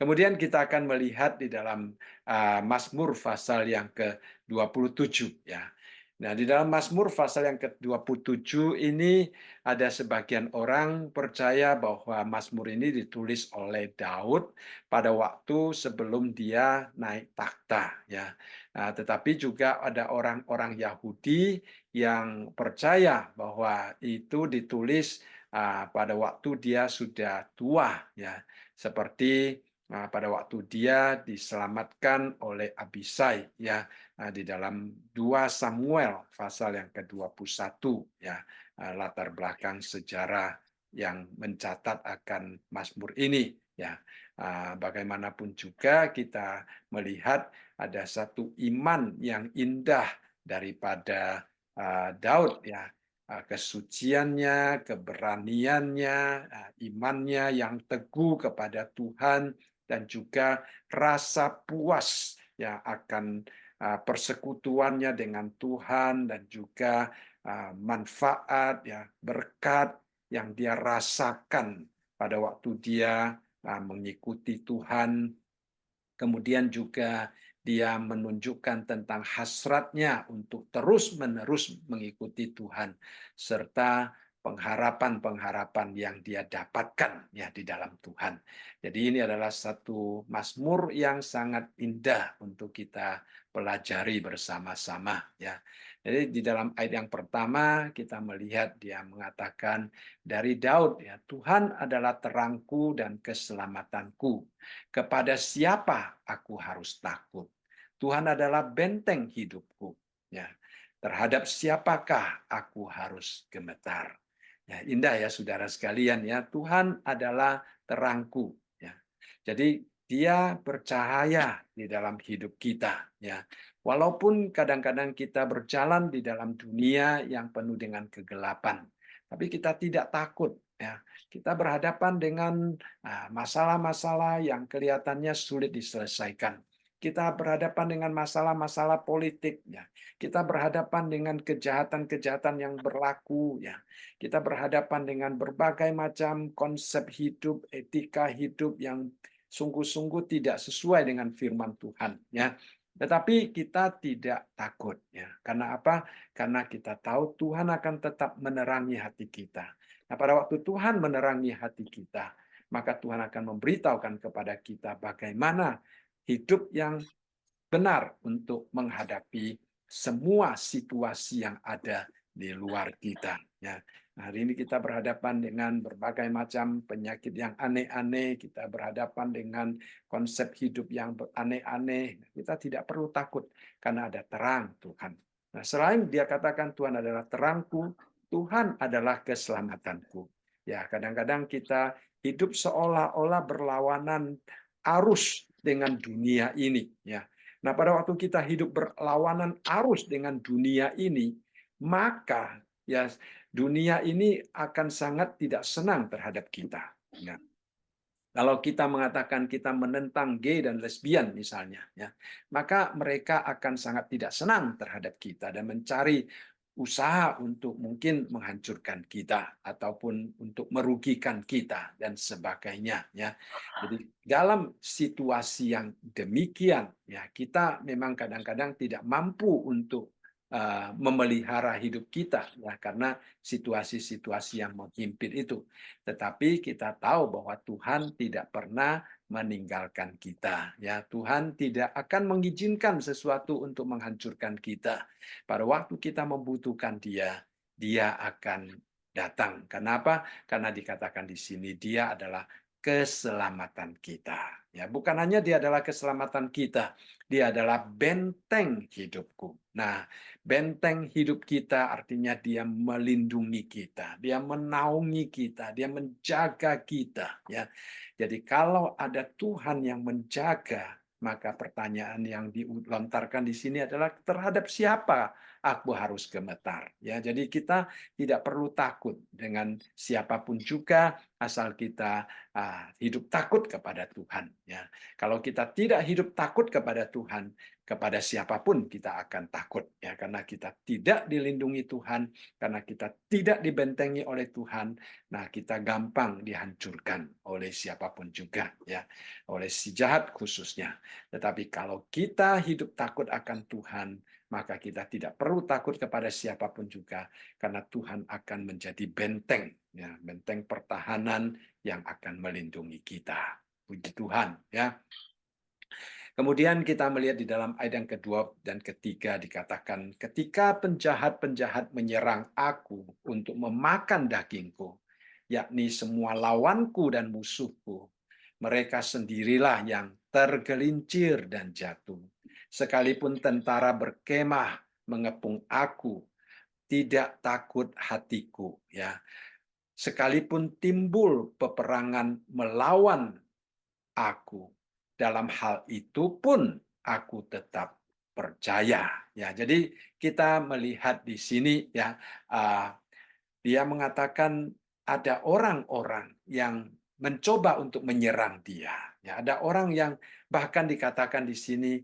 Kemudian kita akan melihat di dalam Mazmur pasal yang ke-27 ya. Nah, di dalam Mazmur pasal yang ke-27 ini ada sebagian orang percaya bahwa Mazmur ini ditulis oleh Daud pada waktu sebelum dia naik takhta ya. Tetapi juga ada orang-orang Yahudi yang percaya bahwa itu ditulis pada waktu dia sudah tua ya. Seperti pada waktu dia diselamatkan oleh Abisai ya di dalam 2 Samuel pasal yang ke-21 ya, latar belakang sejarah yang mencatat akan Mazmur ini ya. Bagaimanapun juga kita melihat ada satu iman yang indah daripada Daud ya. Kesuciannya, keberaniannya, imannya yang teguh kepada Tuhan dan juga rasa puas ya akan persekutuannya dengan Tuhan dan juga manfaat ya berkat yang dia rasakan pada waktu dia mengikuti Tuhan. Kemudian juga dia menunjukkan tentang hasratnya untuk terus-menerus mengikuti Tuhan serta pengharapan-pengharapan yang dia dapatkan ya di dalam Tuhan. Jadi ini adalah satu mazmur yang sangat indah untuk kita pelajari bersama-sama ya. Jadi di dalam ayat yang pertama kita melihat dia mengatakan dari Daud ya, Tuhan adalah terangku dan keselamatanku. Kepada siapa aku harus takut? Tuhan adalah benteng hidupku. Ya, terhadap siapakah aku harus gemetar? Ya, indah ya saudara sekalian ya. Tuhan adalah terangku. Ya. Jadi Dia bercahaya di dalam hidup kita, ya. Walaupun kadang-kadang kita berjalan di dalam dunia yang penuh dengan kegelapan, tapi kita tidak takut, ya. Kita berhadapan dengan masalah-masalah yang kelihatannya sulit diselesaikan. Kita berhadapan dengan masalah-masalah politik, ya. Kita berhadapan dengan kejahatan-kejahatan yang berlaku, ya. Kita berhadapan dengan berbagai macam konsep hidup, etika hidup yang sungguh-sungguh tidak sesuai dengan firman Tuhan, ya. Tetapi kita tidak takut, ya. Karena apa? Karena kita tahu Tuhan akan tetap menerangi hati kita. Nah, pada waktu Tuhan menerangi hati kita, maka Tuhan akan memberitahukan kepada kita bagaimana hidup yang benar untuk menghadapi semua situasi yang ada di luar kita. Ya. Hari ini kita berhadapan dengan berbagai macam penyakit yang aneh-aneh, kita berhadapan dengan konsep hidup yang aneh-aneh. Kita tidak perlu takut karena ada terang Tuhan. Nah, selain dia katakan Tuhan adalah terangku, Tuhan adalah keselamatanku. Ya, kadang-kadang kita hidup seolah-olah berlawanan arus dengan dunia ini. Ya, nah, pada waktu kita hidup berlawanan arus dengan dunia ini, maka ya dunia ini akan sangat tidak senang terhadap kita. Ya. Kalau kita mengatakan kita menentang gay dan lesbian misalnya, ya, maka mereka akan sangat tidak senang terhadap kita dan mencari usaha untuk mungkin menghancurkan kita ataupun untuk merugikan kita dan sebagainya, ya. Jadi dalam situasi yang demikian, ya, kita memang kadang-kadang tidak mampu untuk memelihara hidup kita, ya, karena situasi-situasi yang menghimpit itu. Tetapi kita tahu bahwa Tuhan tidak pernah meninggalkan kita. Ya, Tuhan tidak akan mengizinkan sesuatu untuk menghancurkan kita. Pada waktu kita membutuhkan Dia, Dia akan datang. Kenapa? Karena dikatakan di sini Dia adalah keselamatan kita. Ya, bukan hanya Dia adalah keselamatan kita, Dia adalah benteng hidupku. Nah, benteng hidup kita artinya dia melindungi kita, dia menaungi kita, dia menjaga kita, ya. Jadi kalau ada Tuhan yang menjaga, maka pertanyaan yang dilontarkan di sini adalah terhadap siapa aku harus gemetar, ya. Jadi kita tidak perlu takut dengan siapapun juga asal kita hidup takut kepada Tuhan, ya. Kalau kita tidak hidup takut kepada Tuhan, kepada siapapun kita akan takut, ya, karena kita tidak dilindungi Tuhan, karena kita tidak dibentengi oleh Tuhan. Nah, kita gampang dihancurkan oleh siapapun juga, ya, oleh si jahat khususnya. Tetapi kalau kita hidup takut akan Tuhan, maka kita tidak perlu takut kepada siapapun juga, karena Tuhan akan menjadi benteng, ya, benteng pertahanan yang akan melindungi kita. Puji Tuhan, ya. Kemudian kita melihat di dalam ayat yang kedua dan ketiga dikatakan, ketika penjahat-penjahat menyerang aku untuk memakan dagingku, yakni semua lawanku dan musuhku, mereka sendirilah yang tergelincir dan jatuh. Sekalipun tentara berkemah mengepung aku, tidak takut hatiku. Ya, sekalipun timbul peperangan melawan aku, dalam hal itu pun aku tetap percaya. Ya, jadi kita melihat di sini, ya, dia mengatakan ada orang-orang yang mencoba untuk menyerang dia. Ya, ada orang yang bahkan dikatakan di sini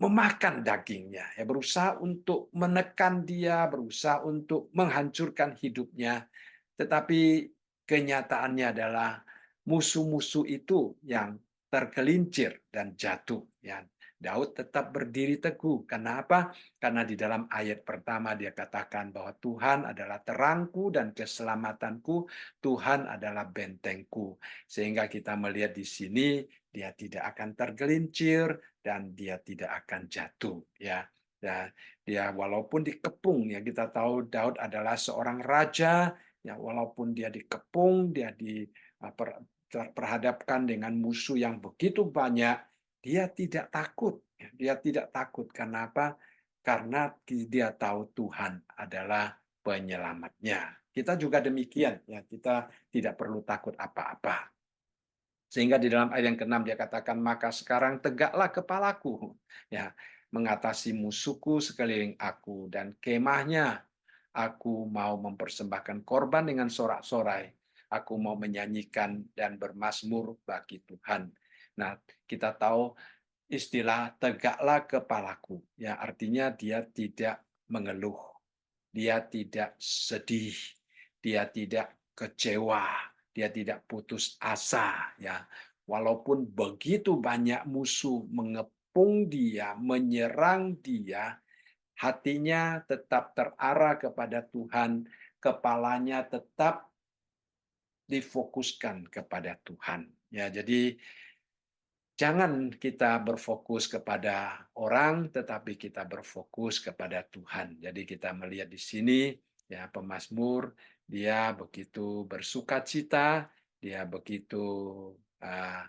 memakan dagingnya, ya, berusaha untuk menekan dia, berusaha untuk menghancurkan hidupnya. Tetapi kenyataannya adalah musuh-musuh itu yang tergelincir dan jatuh. Ya. Daud tetap berdiri teguh. Karena apa? Karena di dalam ayat pertama dia katakan bahwa Tuhan adalah terangku dan keselamatanku, Tuhan adalah bentengku. Sehingga kita melihat di sini dia tidak akan tergelincir dan dia tidak akan jatuh. Ya. Ya, dia walaupun dikepung, ya, kita tahu Daud adalah seorang raja. Ya, walaupun dia dikepung, dia diperhadapkan dengan musuh yang begitu banyak, dia tidak takut. Dia tidak takut. Karena apa? Karena dia tahu Tuhan adalah penyelamatnya. Kita juga demikian. Ya, kita tidak perlu takut apa-apa. Sehingga di dalam ayat yang ke-6 dia katakan, "Maka sekarang tegaklah kepalaku, ya, mengatasi musuhku sekeliling aku, dan kemahnya aku mau mempersembahkan korban dengan sorak-sorai. Aku mau menyanyikan dan bermazmur bagi Tuhan." Nah, kita tahu istilah tegaklah kepalaku, ya artinya dia tidak mengeluh, dia tidak sedih, dia tidak kecewa, dia tidak putus asa, ya. Walaupun begitu banyak musuh mengepung dia, menyerang dia, hatinya tetap terarah kepada Tuhan, kepalanya tetap difokuskan kepada Tuhan. Ya, jadi jangan kita berfokus kepada orang, tetapi kita berfokus kepada Tuhan. Jadi kita melihat di sini, ya pemazmur, dia begitu bersukacita, dia begitu uh,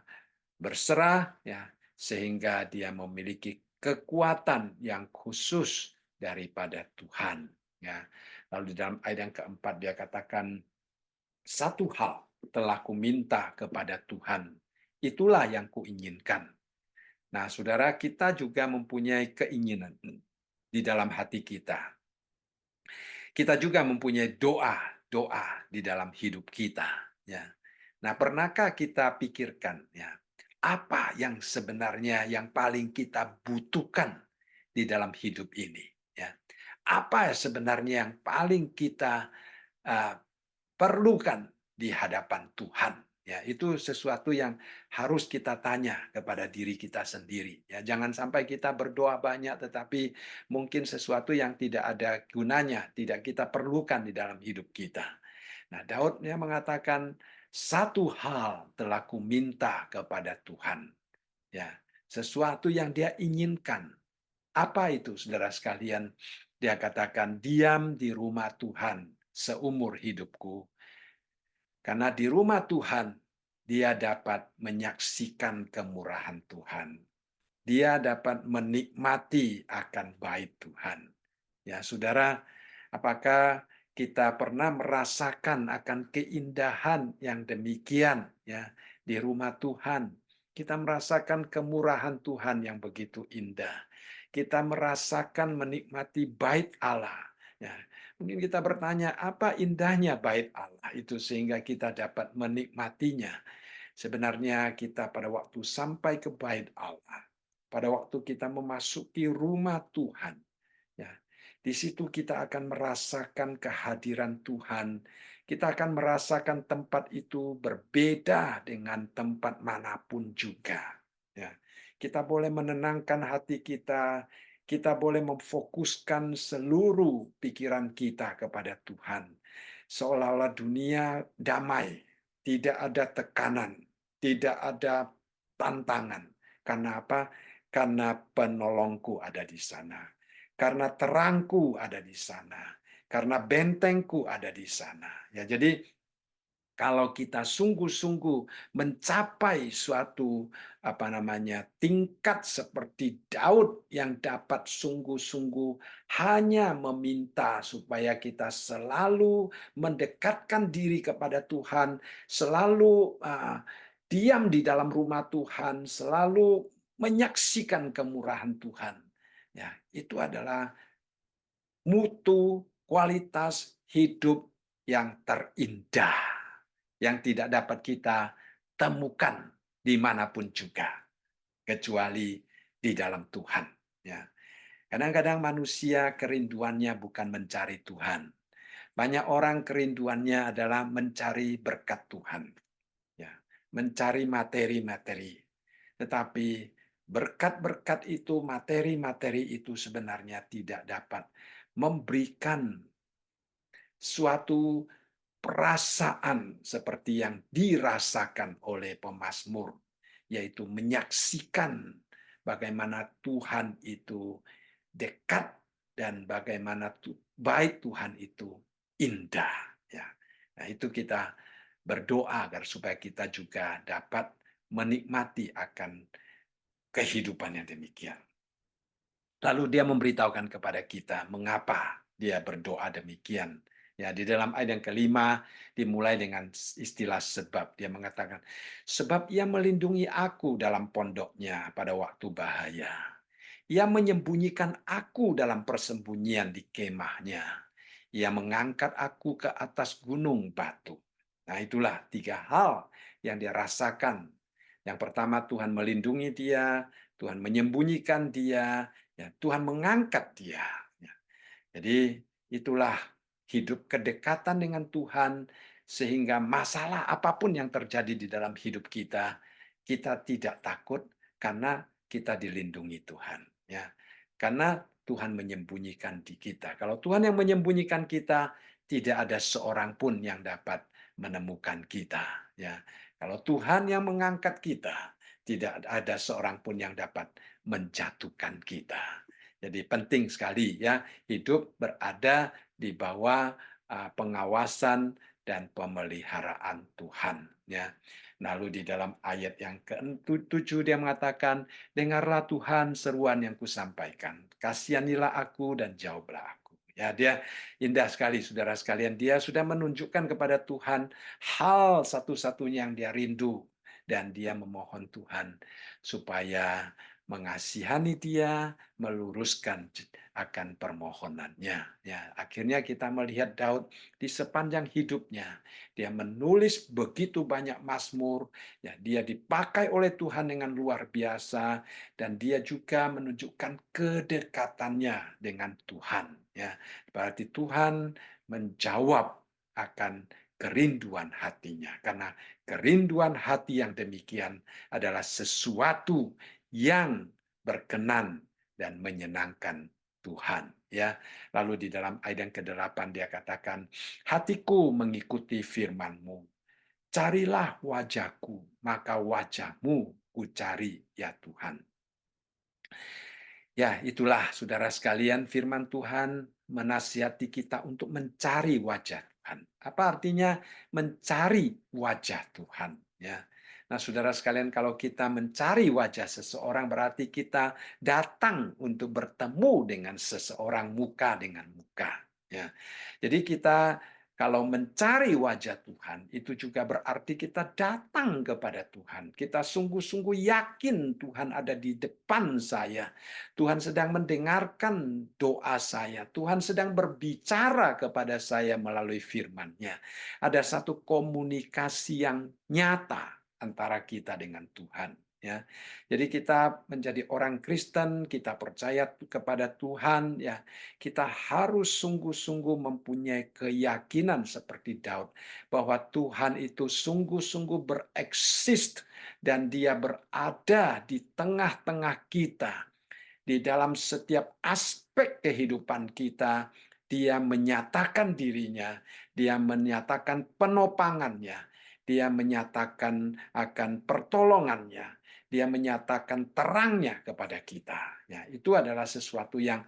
berserah, ya sehingga dia memiliki kekuatan yang khusus daripada Tuhan. Ya. Lalu di dalam ayat yang keempat dia katakan, satu hal telah kuminta kepada Tuhan, itulah yang kuinginkan. Nah, saudara, kita juga mempunyai keinginan di dalam hati kita. Kita juga mempunyai doa-doa di dalam hidup kita. Ya. Nah, pernahkah kita pikirkan, ya, apa yang sebenarnya yang paling kita butuhkan di dalam hidup ini? Ya. Apa sebenarnya yang paling kita uh, perlukan di hadapan Tuhan. Ya, itu sesuatu yang harus kita tanya kepada diri kita sendiri. Ya, jangan sampai kita berdoa banyak tetapi mungkin sesuatu yang tidak ada gunanya, tidak kita perlukan di dalam hidup kita. Nah, Daudnya mengatakan, satu hal telah kuminta kepada Tuhan. Ya, sesuatu yang dia inginkan. Apa itu, saudara sekalian? Dia katakan, diam di rumah Tuhan seumur hidupku. Karena di rumah Tuhan, dia dapat menyaksikan kemurahan Tuhan. Dia dapat menikmati akan baik Tuhan. Ya, saudara, apakah kita pernah merasakan akan keindahan yang demikian ya di rumah Tuhan? Kita merasakan kemurahan Tuhan yang begitu indah. Kita merasakan menikmati bait Allah. Ya, mungkin kita bertanya, apa indahnya bait Allah itu sehingga kita dapat menikmatinya? Sebenarnya kita pada waktu sampai ke bait Allah, pada waktu kita memasuki rumah Tuhan, ya, di situ kita akan merasakan kehadiran Tuhan. Kita akan merasakan tempat itu berbeda dengan tempat manapun juga. Ya, kita boleh menenangkan hati kita. Kita boleh memfokuskan seluruh pikiran kita kepada Tuhan. Seolah-olah dunia damai, tidak ada tekanan, tidak ada tantangan. Karena apa? Karena penolongku ada di sana. Karena terangku ada di sana. Karena bentengku ada di sana. Ya, jadi kalau kita sungguh-sungguh mencapai suatu tingkat seperti Daud yang dapat sungguh-sungguh hanya meminta supaya kita selalu mendekatkan diri kepada Tuhan, selalu diam di dalam rumah Tuhan, selalu menyaksikan kemurahan Tuhan. Ya, itu adalah mutu kualitas hidup yang terindah, yang tidak dapat kita temukan dimanapun juga, kecuali di dalam Tuhan. Ya. Kadang-kadang manusia kerinduannya bukan mencari Tuhan. Banyak orang kerinduannya adalah mencari berkat Tuhan. Ya. Mencari materi-materi. Tetapi berkat-berkat itu, materi-materi itu sebenarnya tidak dapat memberikan suatu perasaan seperti yang dirasakan oleh pemazmur, yaitu menyaksikan bagaimana Tuhan itu dekat dan bagaimana baik Tuhan itu indah. Ya, nah itu kita berdoa agar supaya kita juga dapat menikmati akan kehidupan yang demikian. Lalu dia memberitahukan kepada kita mengapa dia berdoa demikian. Ya, di dalam ayat yang kelima dimulai dengan istilah sebab. Dia mengatakan, sebab ia melindungi aku dalam pondoknya pada waktu bahaya. Ia menyembunyikan aku dalam persembunyian di kemahnya. Ia mengangkat aku ke atas gunung batu. Nah, itulah tiga hal yang dia rasakan. Yang pertama, Tuhan melindungi dia, Tuhan menyembunyikan dia, ya, Tuhan mengangkat dia. Ya. Jadi, itulah hidup kedekatan dengan Tuhan, sehingga masalah apapun yang terjadi di dalam hidup kita, kita tidak takut karena kita dilindungi Tuhan. Ya, karena Tuhan menyembunyikan di kita. Kalau Tuhan yang menyembunyikan kita, tidak ada seorang pun yang dapat menemukan kita. Ya, kalau Tuhan yang mengangkat kita, tidak ada seorang pun yang dapat menjatuhkan kita. Jadi penting sekali ya, hidup berada di bawah pengawasan dan pemeliharaan Tuhan. Ya. Lalu di dalam ayat yang ke-7 dia mengatakan, dengarlah Tuhan seruan yang kusampaikan, kasihanilah aku dan jawablah aku. Ya, dia indah sekali, saudara sekalian. Dia sudah menunjukkan kepada Tuhan hal satu-satunya yang dia rindu. Dan dia memohon Tuhan supaya mengasihani dia, meluruskan akan permohonannya. Ya, akhirnya kita melihat Daud di sepanjang hidupnya, dia menulis begitu banyak mazmur, ya, dia dipakai oleh Tuhan dengan luar biasa, dan dia juga menunjukkan kedekatannya dengan Tuhan. Ya, berarti Tuhan menjawab akan kerinduan hatinya, karena kerinduan hati yang demikian adalah sesuatu yang berkenan dan menyenangkan Tuhan. Ya, lalu di dalam ayat yang ke-8 dia katakan, hatiku mengikuti firman-Mu. Carilah wajahku, maka wajahmu ku cari, ya Tuhan. Ya, itulah saudara sekalian, firman Tuhan menasihati kita untuk mencari wajah Tuhan. Apa artinya mencari wajah Tuhan? Ya. Nah, saudara sekalian, kalau kita mencari wajah seseorang berarti kita datang untuk bertemu dengan seseorang muka dengan muka. Ya. Jadi kita kalau mencari wajah Tuhan, itu juga berarti kita datang kepada Tuhan. Kita sungguh-sungguh yakin Tuhan ada di depan saya. Tuhan sedang mendengarkan doa saya. Tuhan sedang berbicara kepada saya melalui firman-Nya. Ada satu komunikasi yang nyata antara kita dengan Tuhan. Ya, jadi kita menjadi orang Kristen, kita percaya kepada Tuhan. Ya, kita harus sungguh-sungguh mempunyai keyakinan seperti Daud bahwa Tuhan itu sungguh-sungguh bereksis dan Dia berada di tengah-tengah kita. Di dalam setiap aspek kehidupan kita, dia menyatakan dirinya, dia menyatakan penopangannya, dia menyatakan akan pertolongannya, dia menyatakan terangnya kepada kita. Ya, itu adalah sesuatu yang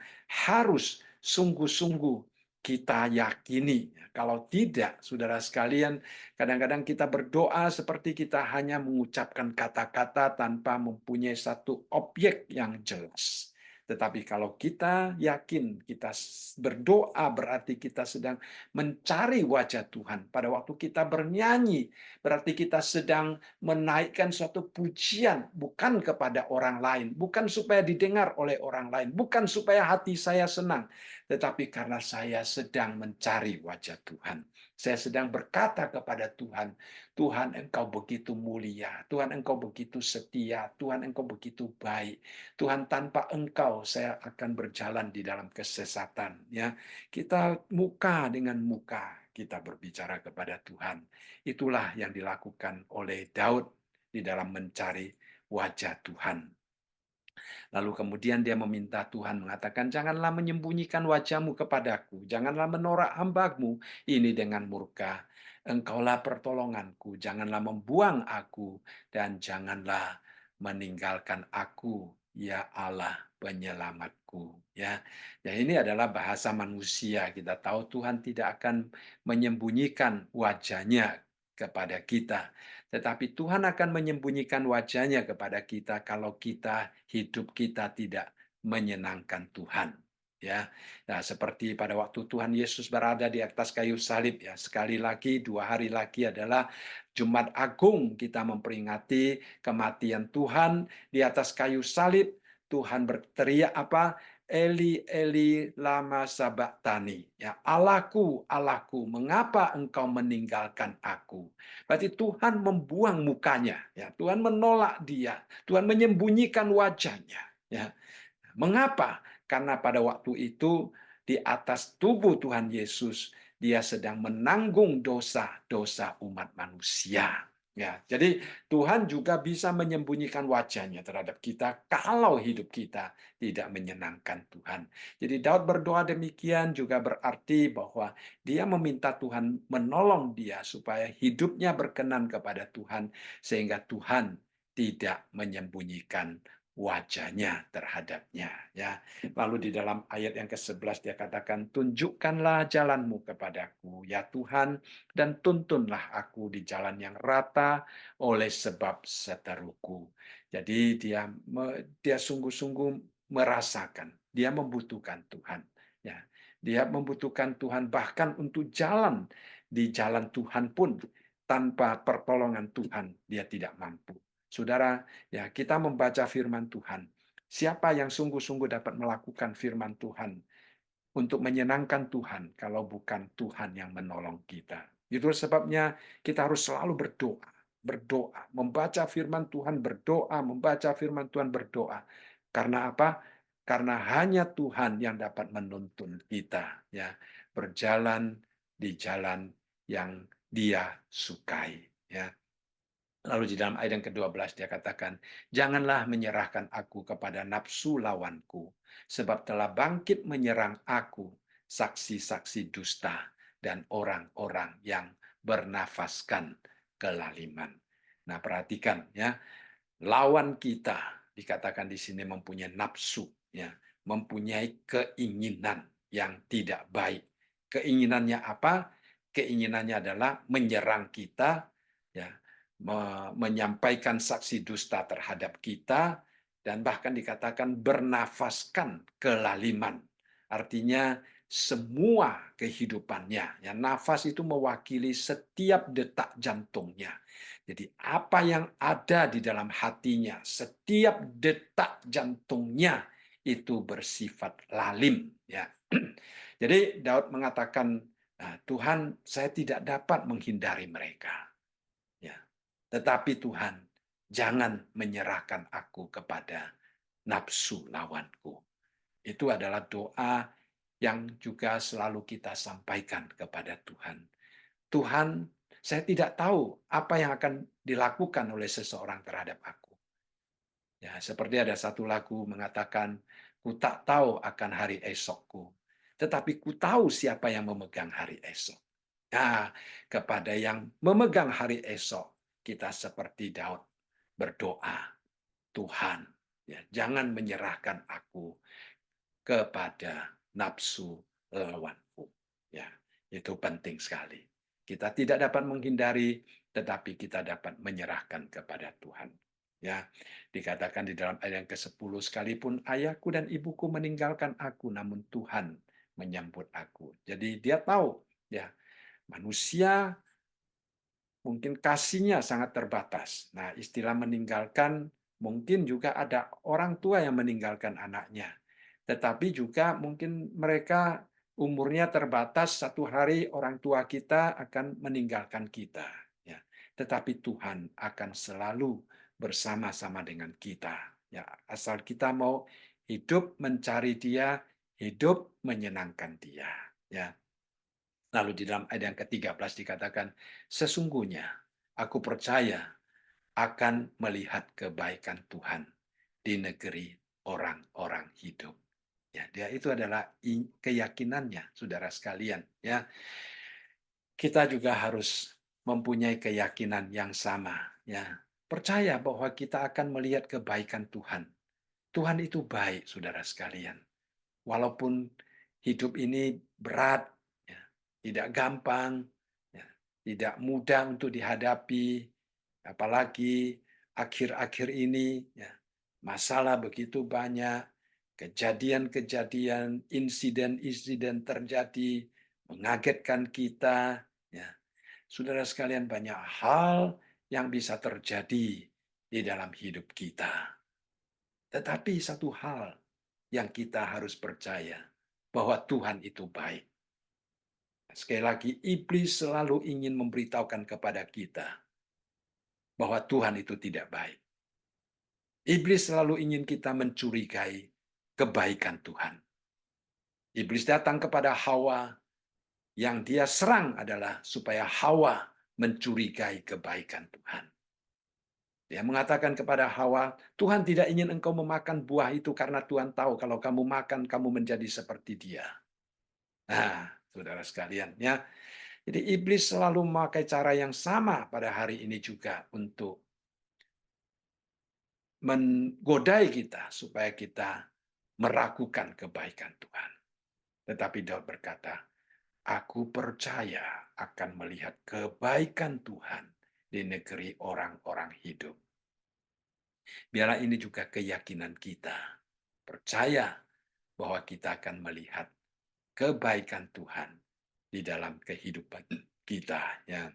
harus sungguh-sungguh kita yakini. Kalau tidak, saudara sekalian, kadang-kadang kita berdoa seperti kita hanya mengucapkan kata-kata tanpa mempunyai satu objek yang jelas. Tetapi kalau kita yakin, kita berdoa berarti kita sedang mencari wajah Tuhan. Pada waktu kita bernyanyi, berarti kita sedang menaikkan suatu pujian, bukan kepada orang lain, bukan supaya didengar oleh orang lain, bukan supaya hati saya senang, tetapi karena saya sedang mencari wajah Tuhan. Saya sedang berkata kepada Tuhan, Tuhan Engkau begitu mulia, Tuhan Engkau begitu setia, Tuhan Engkau begitu baik. Tuhan, tanpa Engkau saya akan berjalan di dalam kesesatan. Ya, kita muka dengan muka kita berbicara kepada Tuhan. Itulah yang dilakukan oleh Daud di dalam mencari wajah Tuhan. Lalu kemudian dia meminta Tuhan mengatakan, janganlah menyembunyikan wajahmu kepadaku, janganlah menorak hamba-Mu ini dengan murka. Engkaulah pertolonganku, janganlah membuang aku, dan janganlah meninggalkan aku, ya Allah penyelamatku. Ya, ya, ini adalah bahasa manusia. Kita tahu Tuhan tidak akan menyembunyikan wajahnya kepada kita. Tetapi Tuhan akan menyembunyikan wajahnya kepada kita kalau kita hidup kita tidak menyenangkan Tuhan. ya. Nah, seperti pada waktu Tuhan Yesus berada di atas kayu salib ya, sekali lagi 2 hari lagi adalah Jumat Agung, kita memperingati kematian Tuhan di atas kayu salib. Tuhan berteriak apa? Eli Eli lama sabachthani, ya, Allahku, Allahku, mengapa engkau meninggalkan aku? Berarti Tuhan membuang mukanya, ya, Tuhan menolak dia, Tuhan menyembunyikan wajahnya, ya. Mengapa? Karena pada waktu itu di atas tubuh Tuhan Yesus dia sedang menanggung dosa-dosa umat manusia. Ya, jadi Tuhan juga bisa menyembunyikan wajahnya terhadap kita kalau hidup kita tidak menyenangkan Tuhan. Jadi Daud berdoa demikian juga berarti bahwa dia meminta Tuhan menolong dia supaya hidupnya berkenan kepada Tuhan sehingga Tuhan tidak menyembunyikan wajahnya terhadapnya, ya. Lalu di dalam ayat yang ke-11 dia katakan, tunjukkanlah jalanmu kepadaku ya Tuhan, dan tuntunlah aku di jalan yang rata oleh sebab seteruku. Jadi dia sungguh-sungguh merasakan dia membutuhkan Tuhan, ya. Dia membutuhkan Tuhan bahkan untuk jalan di jalan Tuhan pun tanpa pertolongan Tuhan dia tidak mampu. Saudara, ya, kita membaca firman Tuhan. Siapa yang sungguh-sungguh dapat melakukan firman Tuhan untuk menyenangkan Tuhan kalau bukan Tuhan yang menolong kita? Itu sebabnya kita harus selalu berdoa, berdoa, membaca firman Tuhan, berdoa, membaca firman Tuhan, berdoa. Karena apa? Karena hanya Tuhan yang dapat menuntun kita, ya, berjalan di jalan yang Dia sukai, ya. Lalu di dalam ayat yang ke-12 dia katakan, janganlah menyerahkan aku kepada nafsu lawanku, sebab telah bangkit menyerang aku saksi-saksi dusta dan orang-orang yang bernafaskan kelaliman. Nah, perhatikan ya, lawan kita dikatakan di sini mempunyai nafsu, ya, mempunyai keinginan yang tidak baik. Keinginannya apa? Keinginannya adalah menyerang kita, ya, menyampaikan saksi dusta terhadap kita, dan bahkan dikatakan bernafaskan kelaliman. Artinya semua kehidupannya. Ya, nafas itu mewakili setiap detak jantungnya. Jadi apa yang ada di dalam hatinya, setiap detak jantungnya itu bersifat lalim. Ya. Jadi Daud mengatakan, "Nah, Tuhan, saya tidak dapat menghindari mereka. Ya. Tetapi Tuhan, jangan menyerahkan aku kepada nafsu lawanku." Itu adalah doa yang juga selalu kita sampaikan kepada Tuhan. Tuhan, saya tidak tahu apa yang akan dilakukan oleh seseorang terhadap aku. Ya, seperti ada satu lagu mengatakan, ku tak tahu akan hari esokku, tetapi ku tahu siapa yang memegang hari esok. Nah, kepada yang memegang hari esok, kita seperti Daud berdoa, Tuhan, ya, jangan menyerahkan aku kepada nafsu lawanku. Ya, itu penting sekali. Kita tidak dapat menghindari, tetapi kita dapat menyerahkan kepada Tuhan. Ya, dikatakan di dalam ayat yang ke-10, sekalipun ayahku dan ibuku meninggalkan aku, namun Tuhan menyambut aku. Jadi dia tahu, ya, manusia mungkin kasihnya sangat terbatas. Nah, istilah meninggalkan mungkin juga ada orang tua yang meninggalkan anaknya. Tetapi juga mungkin mereka umurnya terbatas, satu hari orang tua kita akan meninggalkan kita. Ya. Tetapi Tuhan akan selalu bersama-sama dengan kita. Ya, asal kita mau hidup mencari Dia, hidup menyenangkan Dia. Ya. Lalu di dalam ayat yang ke-13 dikatakan, sesungguhnya aku percaya akan melihat kebaikan Tuhan di negeri orang-orang hidup. Ya, dia itu adalah keyakinannya, saudara sekalian. Ya, kita juga harus mempunyai keyakinan yang sama. Ya, percaya bahwa kita akan melihat kebaikan Tuhan. Tuhan itu baik, saudara sekalian. Walaupun hidup ini berat, ya, tidak gampang, ya, tidak mudah untuk dihadapi, apalagi akhir-akhir ini, ya, masalah begitu banyak, kejadian-kejadian, insiden-insiden terjadi, mengagetkan kita. Ya, saudara sekalian, banyak hal yang bisa terjadi di dalam hidup kita. Tetapi satu hal yang kita harus percaya, bahwa Tuhan itu baik. Sekali lagi, iblis selalu ingin memberitahukan kepada kita bahwa Tuhan itu tidak baik. Iblis selalu ingin kita mencurigai kebaikan Tuhan. Iblis datang kepada Hawa, yang dia serang adalah supaya Hawa mencurigai kebaikan Tuhan. Dia mengatakan kepada Hawa, Tuhan tidak ingin engkau memakan buah itu karena Tuhan tahu kalau kamu makan, kamu menjadi seperti dia. Nah, saudara sekalian, ya. Jadi iblis selalu memakai cara yang sama pada hari ini juga untuk menggodai kita supaya kita meragukan kebaikan Tuhan. Tetapi Daud berkata, aku percaya akan melihat kebaikan Tuhan di negeri orang-orang hidup. Biarlah ini juga keyakinan kita. Percaya bahwa kita akan melihat kebaikan Tuhan di dalam kehidupan kita. Ya.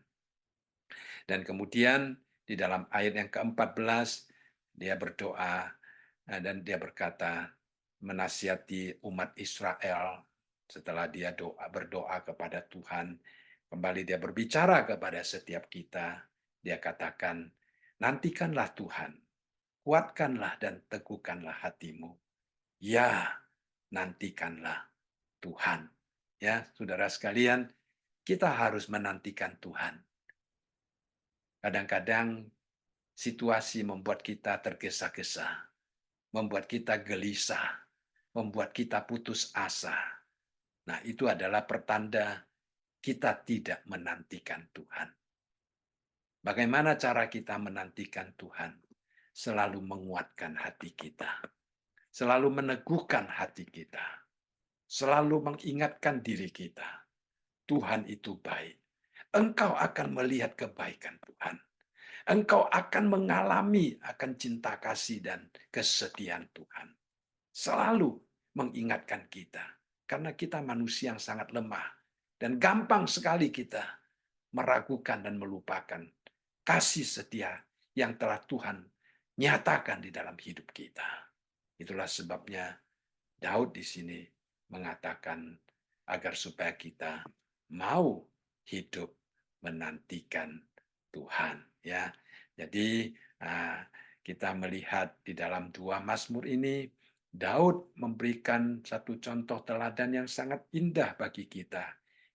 Dan kemudian di dalam ayat yang ke-14, dia berdoa dan dia berkata, menasihati umat Israel setelah dia berdoa kepada Tuhan. Kembali dia berbicara kepada setiap kita. Dia katakan, nantikanlah Tuhan, kuatkanlah dan teguhkanlah hatimu. Ya, nantikanlah Tuhan. Ya, saudara sekalian, kita harus menantikan Tuhan. Kadang-kadang situasi membuat kita tergesa-gesa, membuat kita gelisah, membuat kita putus asa. Nah, itu adalah pertanda kita tidak menantikan Tuhan. Bagaimana cara kita menantikan Tuhan? Selalu menguatkan hati kita, selalu meneguhkan hati kita, selalu mengingatkan diri kita. Tuhan itu baik. Engkau akan melihat kebaikan Tuhan. Engkau akan mengalami akan cinta kasih dan kesetiaan Tuhan. Selalu mengingatkan kita. Karena kita manusia yang sangat lemah. Dan gampang sekali kita meragukan dan melupakan kasih setia yang telah Tuhan nyatakan di dalam hidup kita. Itulah sebabnya Daud di sini mengatakan agar supaya kita mau hidup menantikan Tuhan. Ya, jadi kita melihat di dalam dua Mazmur ini, Daud memberikan satu contoh teladan yang sangat indah bagi kita.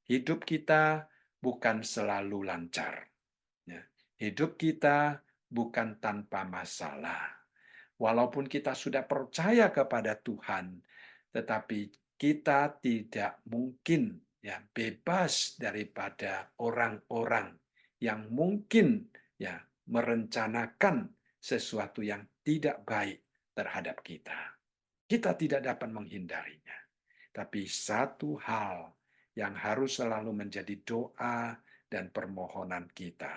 Hidup kita bukan selalu lancar. Ya. Hidup kita bukan tanpa masalah. Walaupun kita sudah percaya kepada Tuhan, tetapi kita tidak mungkin ya bebas daripada orang-orang yang mungkin ya merencanakan sesuatu yang tidak baik terhadap kita. Kita tidak dapat menghindarinya. Tapi satu hal yang harus selalu menjadi doa dan permohonan kita,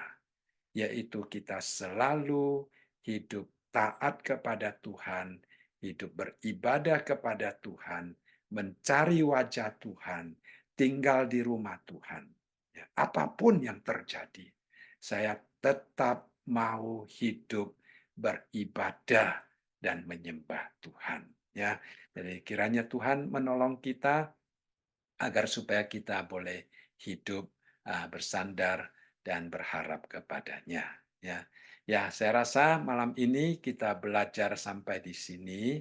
yaitu kita selalu hidup taat kepada Tuhan, hidup beribadah kepada Tuhan, mencari wajah Tuhan, tinggal di rumah Tuhan. Ya, apapun yang terjadi, saya tetap mau hidup beribadah dan menyembah Tuhan. Ya, jadi kiranya Tuhan menolong kita agar supaya kita boleh hidup bersandar dan berharap kepadanya. Ya, ya, saya rasa malam ini kita belajar sampai di sini.